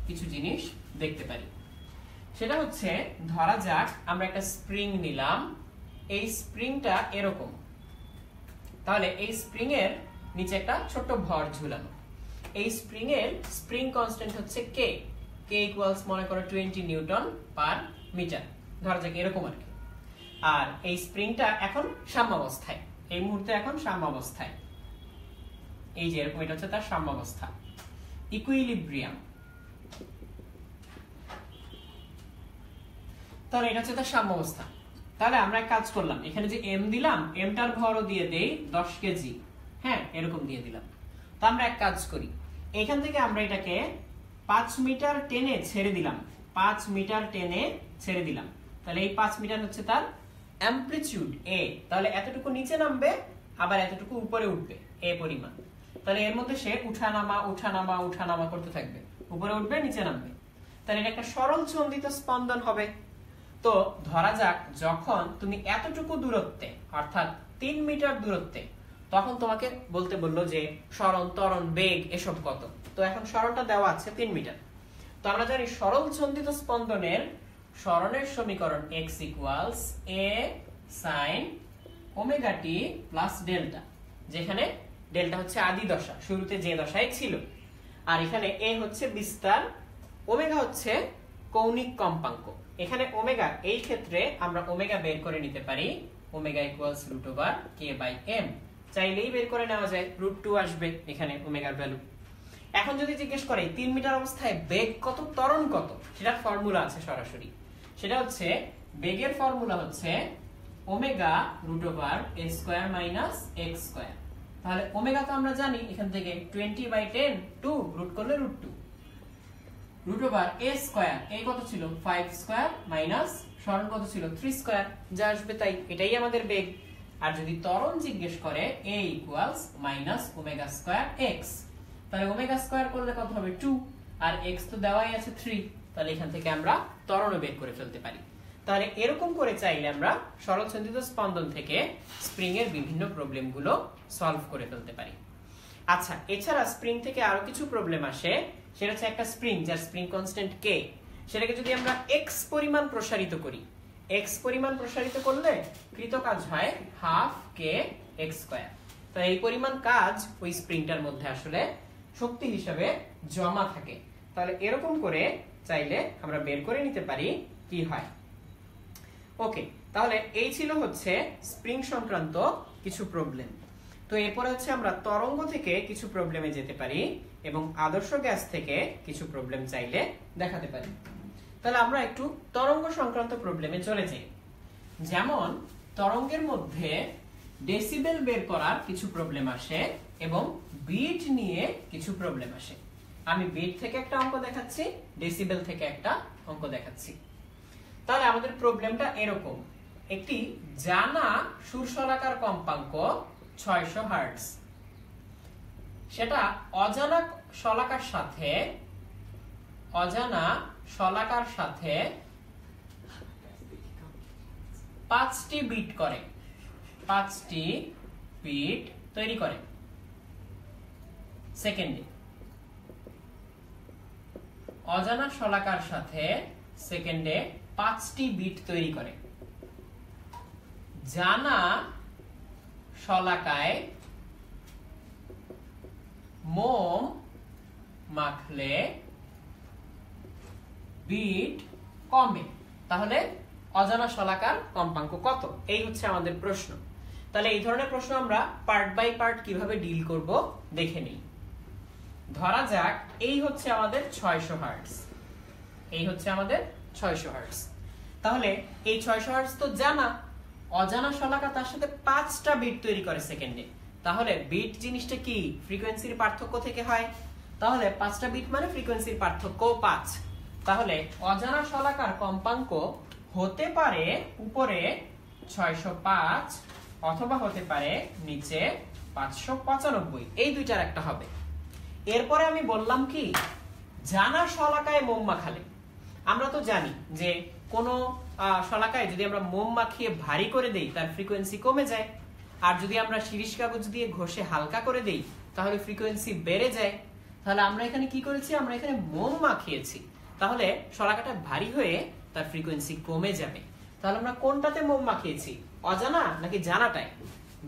কিছু জিনিস দেখতে পারি। সেটা হচ্ছে, ধরা যাক আমরা একটা স্প্রিং নিলাম, এই স্প্রিংটা এরকম, তাহলে এই স্প্রিং এর নিচে একটা ছোট্ট ভর ঝুলানো, এই স্প্রিং এর স্প্রিং কনস্ট্যান্ট হচ্ছে k, k ইকুয়ালস মনে করো 20 নিউটন পার মিটার, ধরা যাক এরকম আর কি। আর এই স্প্রিংটা এখন সাম্যাবস্থায়, এই মুহূর্তে এখন সাম্যাবস্থায়, এই যে এরকম, এটা হচ্ছে তার সাম্যাবস্থা, ইকুইলিব্রিয়াম। তাহলে এটা হচ্ছে তার সাম্যাবস্থা। তাহলে আমরা এক কাজ করলাম, এখানে যে m দিলাম, mটার ভরও দিয়ে দেই 10 কেজি, হ্যাঁ এরকম দিয়ে দিলাম। তো আমরা এক কাজ করি, এখান থেকে আমরা এটাকে 5 মিটার টেনে ছেড়ে দিলাম, 5 মিটার টেনে ছেড়ে দিলাম, তাহলে এই 5 মিটার হচ্ছে তার অ্যামপ্লিটিউড a। তাহলে এতটুকু নিচে নামবে, আবার এতটুকু উপরে উঠবে a পরিমাণ, তাহলে এর মধ্যে সে উঠানামা উঠানামা উঠানামা করতে থাকবে, উপরে উঠবে নিচে নামবে, তাহলে এটা একটা সরল চন্দিত স্পন্দন হবে। তো ধরা যাক যখন তুমি এতটুকু দূরত্বে, অর্থাৎ 3 মিটার দূরত্বে, তখন তোমাকে বলতে বললো যে সরণ, ত্বরণ, বেগ এসব কত। তো এখন সরণটা দেওয়া আছে 3 মিটার। তো আমরা জানি সরল চন্দিত স্পন্দনের সরণের সমীকরণ x equals a sin omega t plus delta, যেখানে ডেল্টা হচ্ছে আদি দশা, শুরুতে যে দশায় ছিল, আর এখানে a হচ্ছে বিস্তার, ওমেগা হচ্ছে কৌণিক কম্পাঙ্ক। এখানে ওমেগা, এই ক্ষেত্রে আমরা ওমেগা বের করে নিতে পারি, omega equals √k by m, চাইলেই বের করে নেওয়া যায়, √2 আসবে এখানে ওমেগার ভ্যালু। এখন যদি জিজ্ঞেস করে 3 মিটার অবস্থায় বেগ কত, ত্বরণ কত, সেটার ফর্মুলা আছে সরাসরি, সেটা হচ্ছে বেগের ফর্মুলা হচ্ছে omega √a square minus x square. তাহলে ওমেগা তো আমরা জানি এখান থেকে 20/10, 2 রুট করলে √2, √a স্কয়ার, এই কত ছিল 5 স্কয়ার মাইনাস সরণ কত ছিল 3 স্কয়ার, যা আসবে তাই, এটাই আমাদের বেগ। আর যদি ত্বরণ জিজ্ঞেস করে a equals minus omega square x, তাহলে ওমেগা স্কয়ার করলে কত হবে 2, আর x তো দেওয়াই আছে 3, তাহলে এখান থেকে আমরা ত্বরণও বের করে ফেলতে পারি। তাহলে এরকম করে চাইলে আমরা সরলচন্দিত স্পন্দন থেকে স্প্রিং এর বিভিন্ন প্রবলেমগুলো সলভ করে ফেলতে পারি। আচ্ছা, এছাড়া স্প্রিং থেকে আরো কিছু প্রবলেম আসে, সেটা হচ্ছে একটা স্প্রিং যার স্প্রিং কনস্ট্যান্ট k, সেটাকে যদি আমরা x পরিমাণ প্রসারিত করি, x পরিমাণ প্রসারিত করলে কৃত কাজ হয় ½ k x স্কয়ার। তো এই পরিমাণ কাজ ওই স্প্রিংটার মধ্যে আসলে শক্তি হিসেবে জমা থাকে। তাহলে এরকম করে চাইলে আমরা বের করে নিতে পারি কি হয়। ওকে, তাহলে এই ছিল হচ্ছে স্প্রিং সংক্রান্ত কিছু প্রবলেম। তো এরপরে হচ্ছে আমরা তরঙ্গ থেকে কিছু প্রবলেমে যেতে পারি এবং আদর্শ গ্যাস থেকে কিছু প্রবলেম চাইলে দেখাতে পারি। তাহলে আমরা একটু তরঙ্গ সংক্রান্ত প্রবলেমে চলে যাই। যেমন তরঙ্গের মধ্যে ডেসিবেল বের করার কিছু প্রবলেম আসে এবং বিট নিয়ে কিছু প্রবলেম আসে। আমি বিট থেকে একটা অঙ্ক দেখাচ্ছি, ডেসিবেল থেকে একটা অঙ্ক দেখাচ্ছি। তাহলে আমাদের প্রবলেমটা এরকম, একটি জানা সুরশলাকার কম্পাঙ্ক 600 হার্টজ, সেটা অজানা শলাকার সাথে 5টি বিট করে, 5টি বিট তৈরি করে সেকেন্ডে। অজানা শলাকার সাথে সেকেন্ডে 5টি বিট তৈরি করে। জানা শলাকায় মোম মাখলে বিট কমে। তাহলে অজানা শলাকার কম্পাঙ্ক কত? এই হচ্ছে আমাদের প্রশ্ন। তাহলে এই ধরনের প্রশ্ন আমরা পার্ট বাই পার্ট কিভাবে ডিল করব দেখে নিই। ধরা যাক এই হচ্ছে আমাদের 600 হার্টজ, এই হচ্ছে আমাদের 600 হার্টজ। তাহলে এই 600 হার্টজ তো জানা, অজানা শলাকা তার সাথে 5টা বিট তৈরি করে সেকেন্ডে। তাহলে বিট জিনিসটা কি? ফ্রিকোয়েন্সির পার্থক্য থেকে হয়। তাহলে 5টা বিট মানে ফ্রিকোয়েন্সির পার্থক্য 5। তাহলে অজানা শলাকার কম্পাঙ্ক হতে পারে উপরে 605 অথবা হতে পারে নিচে 595, এই দুইটার একটা হবে। এরপরে আমি বললাম কি, জানা শলাকায় মোম মাখালে। আমরা তো জানি যে কোন শলাকায় যদি আমরা মোম মাখিয়ে ভারী করে দেই তার ফ্রিকোয়েন্সি কমে যায়, আর যদি আমরা শিরিষ কাগজ দিয়ে ঘষে হালকা করে দেই তাহলে ফ্রিকোয়েন্সি বেড়ে যায়। তাহলে আমরা এখানে কি করেছি? আমরা এখানে মোম মাখিয়েছি, তাহলে শলাকাটা ভারী হয়ে তার ফ্রিকোয়েন্সি কমে যাবে। তাহলে আমরা কোনটাতে মোম মাখিয়েছি, অজানা নাকি জানাটায়?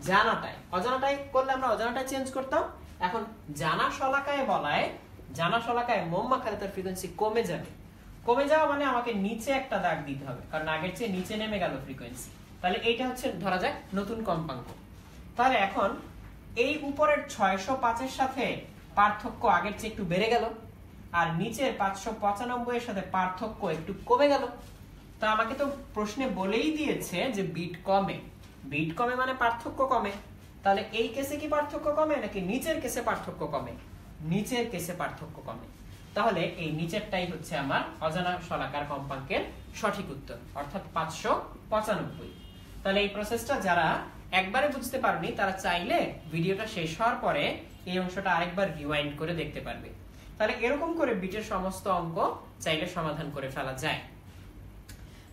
জানাটায়। অজানাটায় করলে আমরা অজানাটায় চেঞ্জ করতাম। এখন জানা শলাকায় বলায়, জানা শলাকায় মোম মাখালে তার ফ্রিকোয়েন্সি কমে যাবে। কমে যাওয়া মানে আমাকে নিচে একটা দাগ দিতে হবে, কারণ আগের চেয়ে নিচে নেমে গেল ফ্রিকোয়েন্সি। তাহলে এইটা হচ্ছে ধরা যাক নতুন কম্পাঙ্ক। তাহলে এখন এই উপরের 605 এর সাথে পার্থক্য আগের চেয়ে একটু বেড়ে গেল, আর নিচের 595 এর সাথে পার্থক্য একটু কমে গেল। তা আমাকে তো প্রশ্নে বলেই দিয়েছে যে বিট কমে। বিট কমে মানে পার্থক্য কমে। তাহলে এই কেসে কি পার্থক্য কমে নাকি নিচের কেসে পার্থক্য কমে? নিচের কেসে পার্থক্য কমে। তাহলে এই নিচেরটাই হচ্ছে আমার অজানা শলাকার কম্পাঙ্কের সঠিক উত্তর, অর্থাৎ 595। তাহলে এই প্রসেসটা যারা একবারে বুঝতে পারনি তারা চাইলে ভিডিওটা শেষ হওয়ার পরে এই অংশটা আরেকবার রিওয়াইন্ড করে দেখতে পারবে। তাহলে এরকম করে বিটের সমস্ত অঙ্ক চাইলে সমাধান করে ফেলা যায়।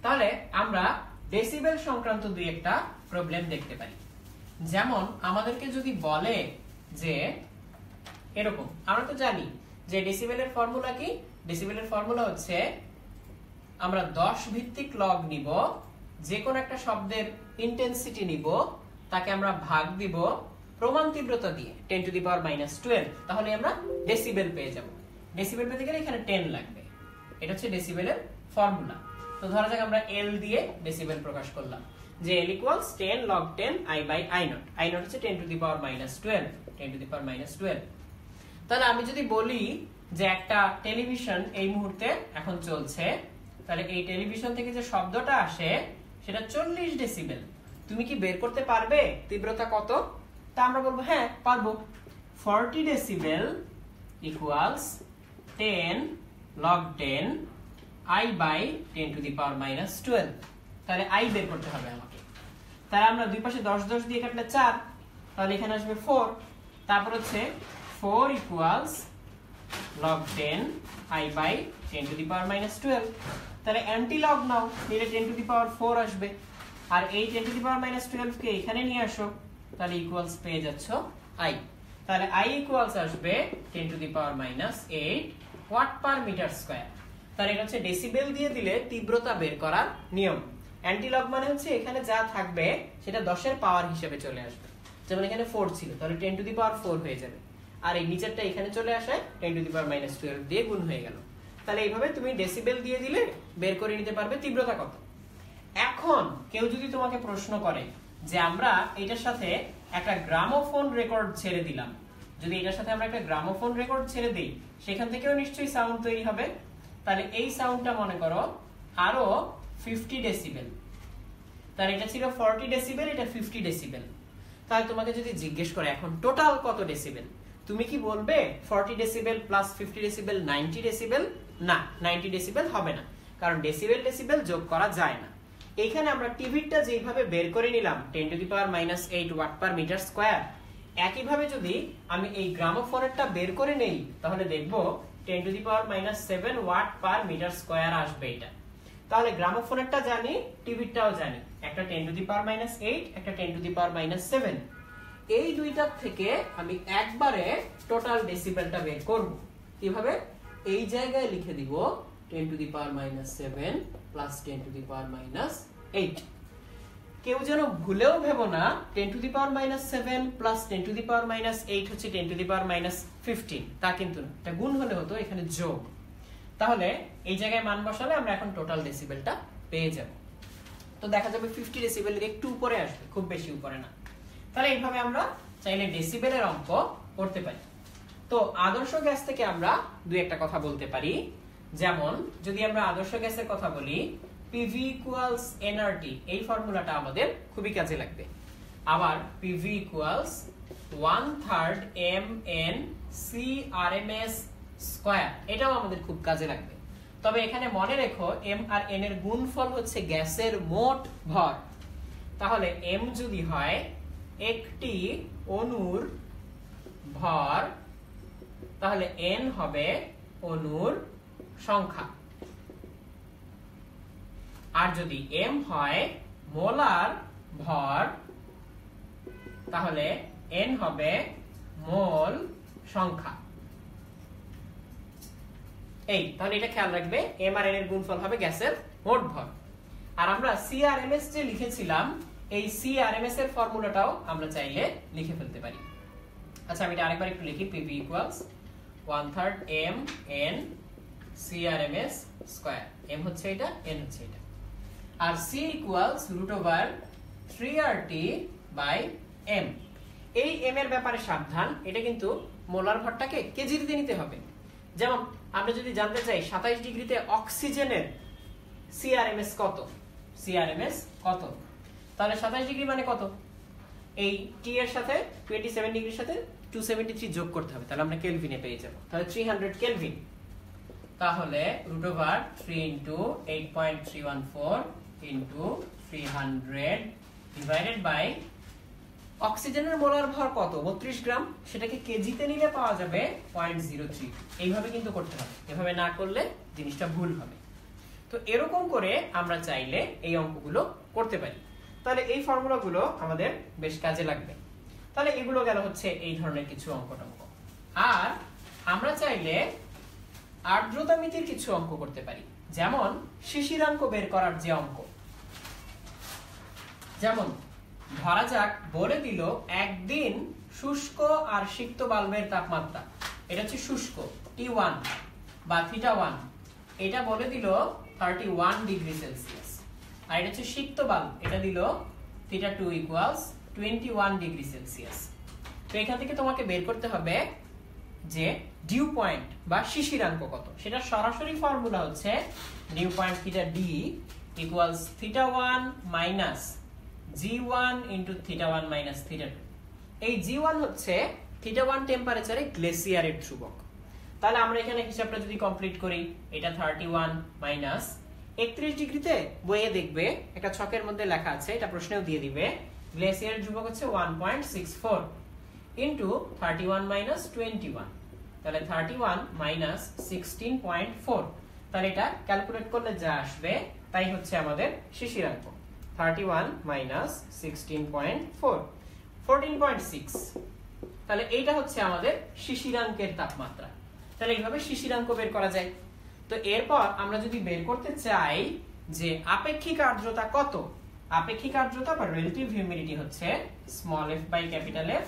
তাহলে আমরা ডেসিবেল সংক্রান্ত দুই একটা প্রবলেম দেখতে পারি। যেমন আমাদেরকে যদি বলে যে এরকম, আমরা তো জানি যে ডেসিবেলের ফর্মুলা কি? ডেসিবেলের ফর্মুলা হচ্ছে আমরা 10 ভিত্তিক লগ নিব, যে কোন একটা শব্দের ইন্টেন্সিটি নিব, তাকে আমরা ভাগ দিব প্রমাণ তীব্রতা দিয়ে 10 টু দি পাওয়ার -12, তাহলে আমরা ডেসিবেল পেয়ে যাব। ডেসিবেল পেতে গেলে এখানে 10 লাগবে। এটা হচ্ছে ডেসিবেলের ফর্মুলা। তো ধরা যাক আমরা L দিয়ে ডেসিবেল প্রকাশ করলাম, যে L = 10 log 10 I/I0। I0 হচ্ছে 10 to the power -12, 10 to the power -12। তাহলে আমি যদি বলি যে একটা টেলিভিশন এই মুহূর্তে এখন চলছে, তাহলে এই টেলিভিশন থেকে যে শব্দটা আসে সেটা 40 ডেসিবেল। তুমি কি বের করতে পারবে তীব্রতা কত? তা আমরা বলবো হ্যাঁ পারবো। 40 decibel = 10 log 10 I/10 to the power -12। তাহলে I বের করতে হবে আমাকে। তাহলে আমরা দুই পাশে 10 10 দিয়ে কাটলে 4, তাহলে এখানে আসবে 4। তারপর হচ্ছে 4 = log 10 I/10 to the power -12। তাহলে অ্যান্টি লগ নাও, নিলে 10 টু দি পাওয়ার 4 আসবে। আর এই 10 টু দি পাওয়ার -12 কে এখানে নিয়ে আসো, তাহলে ইকুয়ালস পেয়ে যাচ্ছ I। তাহলে I ইকুয়ালস আসবে 10 to the power -8 watt per metre square. তাহলে এটা হচ্ছে ডেসিবেল দিয়ে দিলে তীব্রতা বের করার নিয়ম। অ্যান্টি লগ মানে হচ্ছে এখানে যা থাকবে সেটা 10 এর পাওয়ার হিসেবে চলে আসবে। যেমন এখানে 4 ছিল, তাহলে 10 টু দি পাওয়ার 4 হয়ে যাবে। আর এই নিচেরটা এখানে চলে আসে 10 টু দি পাওয়ার -12 দিয়ে গুণ হয়ে গেল। তাহলে এইভাবে তুমি ডেসিবেল দিয়ে দিলে বের করে নিতে পারবে তীব্রতা কত। এখন কেউ যদি তোমাকে প্রশ্ন করে যে আমরা এটার সাথে একটা গ্রামোফোন রেকর্ড ছেড়ে দিলাম, যদি এটার সাথে আমরা একটা গ্রামোফোন রেকর্ড ছেড়ে দেই সেখান থেকেও নিশ্চয়ই সাউন্ড তৈরি হবে। তাহলে এই সাউন্ডটা মনে করো আরো 50 ডেসিবেল। তার এটা ছিল 40 ডেসিবেল, এটা 50 ডেসিবেল। তাহলে তোমাকে যদি জিজ্ঞেস করে এখন টোটাল কত ডেসিবেল, তুমি কি বলবে 40 ডেসিবেল প্লাস 50 ডেসিবেল 90 ডেসিবেল? না, 90 ডেসিবেল হবে না, কারণ ডেসিবেল ডেসিবেল যোগ করা যায় না। এইখানে আমরা টিভিটা যেভাবে বের করে নিলাম 10 to the power -8 watt per metre square, একইভাবে যদি আমি এই গ্রামোফোনেরটা বের করে নেই তাহলে দেখব 10 to the power -7 watt per metre square আসবে এটা। তাহলে গ্রামোফোনেরটা জানি, টিভিটাও জানি, একটা 10 টু দি পাওয়ার -8, একটা 10 টু দি পাওয়ার -7। এই দুইটার থেকে আমি একবারে টোটাল ডেসিবেলটা বের করব। কিভাবে? এই জায়গায় লিখে দিব 10 to the power -7 plus 10 to the power -8। কেউ যেন ভুলেও ভেবো না 10 to the power -7 plus 10 to the power -8 হচ্ছে 10 টু দি পাওয়ার -15, তা কিন্তু না, এটা গুণ হলে হতো, এখানে যোগ। তাহলে এই জায়গায় মান বসালে আমরা এখন টোটাল ডেসিবেলটা পেয়ে যাব। তো দেখা যাবে 50 ডেসিবেলের একটু উপরে আসবে, খুব বেশি উপরে না। তাহলে এইভাবে আমরা চাইলে ডেসিবেলের অঙ্ক করতে পারি। তো আদর্শ গ্যাস থেকে আমরা দুই একটা কথা বলতে পারি। যেমন যদি আমরা আদর্শ গ্যাসের কথা বলি, PV equals nRT, এই ফর্মুলাটা আমাদের খুবই কাজে লাগবে। আবার PV equals 1/3 mn CRMS square, এটাও আমাদের খুব কাজে লাগবে। তবে এখানে মনে রেখো m আর n এর গুণফল হচ্ছে গ্যাসের মোট ভর। তাহলে m যদি হয় একটি অণুর ভর, তাহলে n হবে অণুর সংখ্যা। আর যদি m হয় মোলার ভর, তাহলে n হবে মোল সংখ্যা। এই তাহলে এটা খেয়াল রাখবে, m আর n এর গুণফল হবে গ্যাসের মোট ভর। আর আমরা CRMS যে লিখেছিলাম, এই CRMS এর ফর্মুলাটাও আমরা চাইলে লিখে ফেলতে পারি। আচ্ছা আমি এটা আরেকবার একটু লিখি, PV equals 1/3 mn CRMS square, m হচ্ছে এটা, n হচ্ছে এটা। আর C equals √3RT/m। এই m এর ব্যাপারে সাবধান, এটা কিন্তু মোলার ভরটাকে কেজিতে নিতে হবে। যেমন আমরা যদি জানতে চাই 27 ডিগ্রিতে অক্সিজেনের CRMS কত, CRMS কত, তাহলে 27 ডিগ্রি মানে কত? এই T এর সাথে 27 ডিগ্রির সাথে 273 যোগ করতে হবে, তাহলে আমরা কেলভিনে পেয়ে যাব। তাহলে 300 কেলভিন। তাহলে √3 * 8.314 * 300 ডিভাইডেড বাই অক্সিজেনের মোলার ভর কত? 32 গ্রাম, সেটাকে কেজিতে নিলে পাওয়া যাবে 0.03। এইভাবে কিন্তু করতে হবে, এভাবে না করলে জিনিসটা ভুল হবে। তো এরকম করে আমরা চাইলে এই অঙ্কগুলো করতে পারি। তাহলে এই ফর্মুলাগুলো আমাদের বেশ কাজে লাগবে। তাহলে এগুলো গেল হচ্ছে এই ধরনের কিছু অঙ্ক। আর আমরা চাইলে আর্দ্রতা মিতির কিছু অঙ্ক করতে পারি, যেমন শিশিরাঙ্ক বের করার যে অঙ্ক। যেমন ধরা যাক বলে দিল একদিন শুষ্ক আর সিক্ত বাল্বের তাপমাত্রা, এটা হচ্ছে শুষ্ক T1 বা θ1, এটা বলে দিল 31 ডিগ্রি সেলসিয়াস। আর এটা হচ্ছে সিক্ত বাল্ব, এটা দিল θ2 equals 21 ডিগ্রি সেলসিয়াস। তো এখান থেকে তোমাকে বের করতে হবে যে ডিউ পয়েন্ট বা শিশিরাঙ্ক কত। সেটা সরাসরি ফর্মুলা হচ্ছে due point θD equals θ1 minus G1 into θ1 minus θ2। এই G1 হচ্ছে θ1 টেম্পারেচারে গ্লেসিয়ারের ধ্রুবক। তাহলে আমরা এখানে হিসাবটা যদি কমপ্লিট করি, এটা 31 মাইনাস 31 ডিগ্রিতে বইয়ে দেখবে একটা ছকের মধ্যে লেখা আছে, এটা প্রশ্নেও দিয়ে দিবে, গ্লেসিয়ারের ধ্রুবক হচ্ছে 1.64 ইনটু 31 মাইনাস 21, তাহলে 31 মাইনাস 16.4। তাহলে এটা ক্যালকুলেট করলে যা আসবে তাই হচ্ছে আমাদের শিশিরাঙ্ক। 31 মাইনাস 16.4 14.6। তাহলে এইটা হচ্ছে আমাদের শিশিরাঙ্কের তাপমাত্রা। তাহলে এইভাবে শিশিরাঙ্ক বের করা যায়। তো এরপর আমরা যদি বের করতে চাই যে আপেক্ষিক আর্দ্রতা কত, আপেক্ষিক আর্দ্রতা বা রিলেটিভ হিউমিডিটি হচ্ছে small f by capital F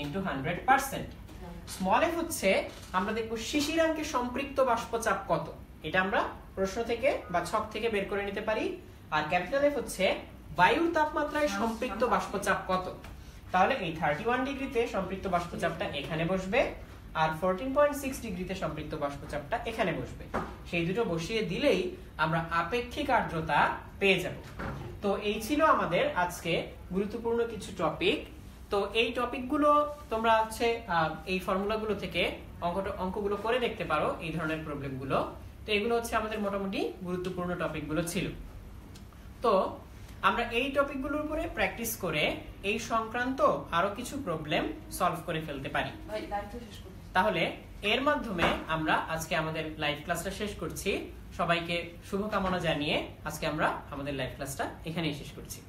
into 100%। Small f হচ্ছে আমরা দেখব শিশিরাঙ্কে সম্পৃক্ত বাষ্পচাপ কত, এটা আমরা প্রশ্ন থেকে বা ছক থেকে বের করে নিতে পারি। আর ক্যাপিটাল F হচ্ছে বায়ুর তাপমাত্রায় সম্পৃক্ত বাষ্পচাপ কত। তাহলে এই 31 ডিগ্রিতে সম্পৃক্ত বাষ্পচাপটা এখানে বসবে, আর 14.6 ডিগ্রিতে সম্পৃক্ত বাষ্পচাপটা এখানে বসবে। সেই দুটো বসিয়ে দিলেই আমরা আপেক্ষিক আর্দ্রতা পেয়ে যাব। তো এই ছিল আমাদের আজকে গুরুত্বপূর্ণ কিছু টপিক। তো এই টপিকগুলো তোমরা হচ্ছে এই ফর্মুলাগুলো থেকে অঙ্কগুলো করে দেখতে পারো, এই ধরনের প্রবলেমগুলো। তো এগুলো হচ্ছে আমাদের মোটামুটি গুরুত্বপূর্ণ টপিকগুলো ছিল। তো আমরা এই টপিকগুলোর উপরে প্র্যাকটিস করে এই সংক্রান্ত আরো কিছু প্রবলেম সলভ করে ফেলতে পারি। তাহলে এর মাধ্যমে আমরা আজকে আমাদের লাইভ ক্লাসটা শেষ করছি। সবাইকে শুভকামনা জানিয়ে আজকে আমরা আমাদের লাইভ ক্লাসটা এখানেই শেষ করছি।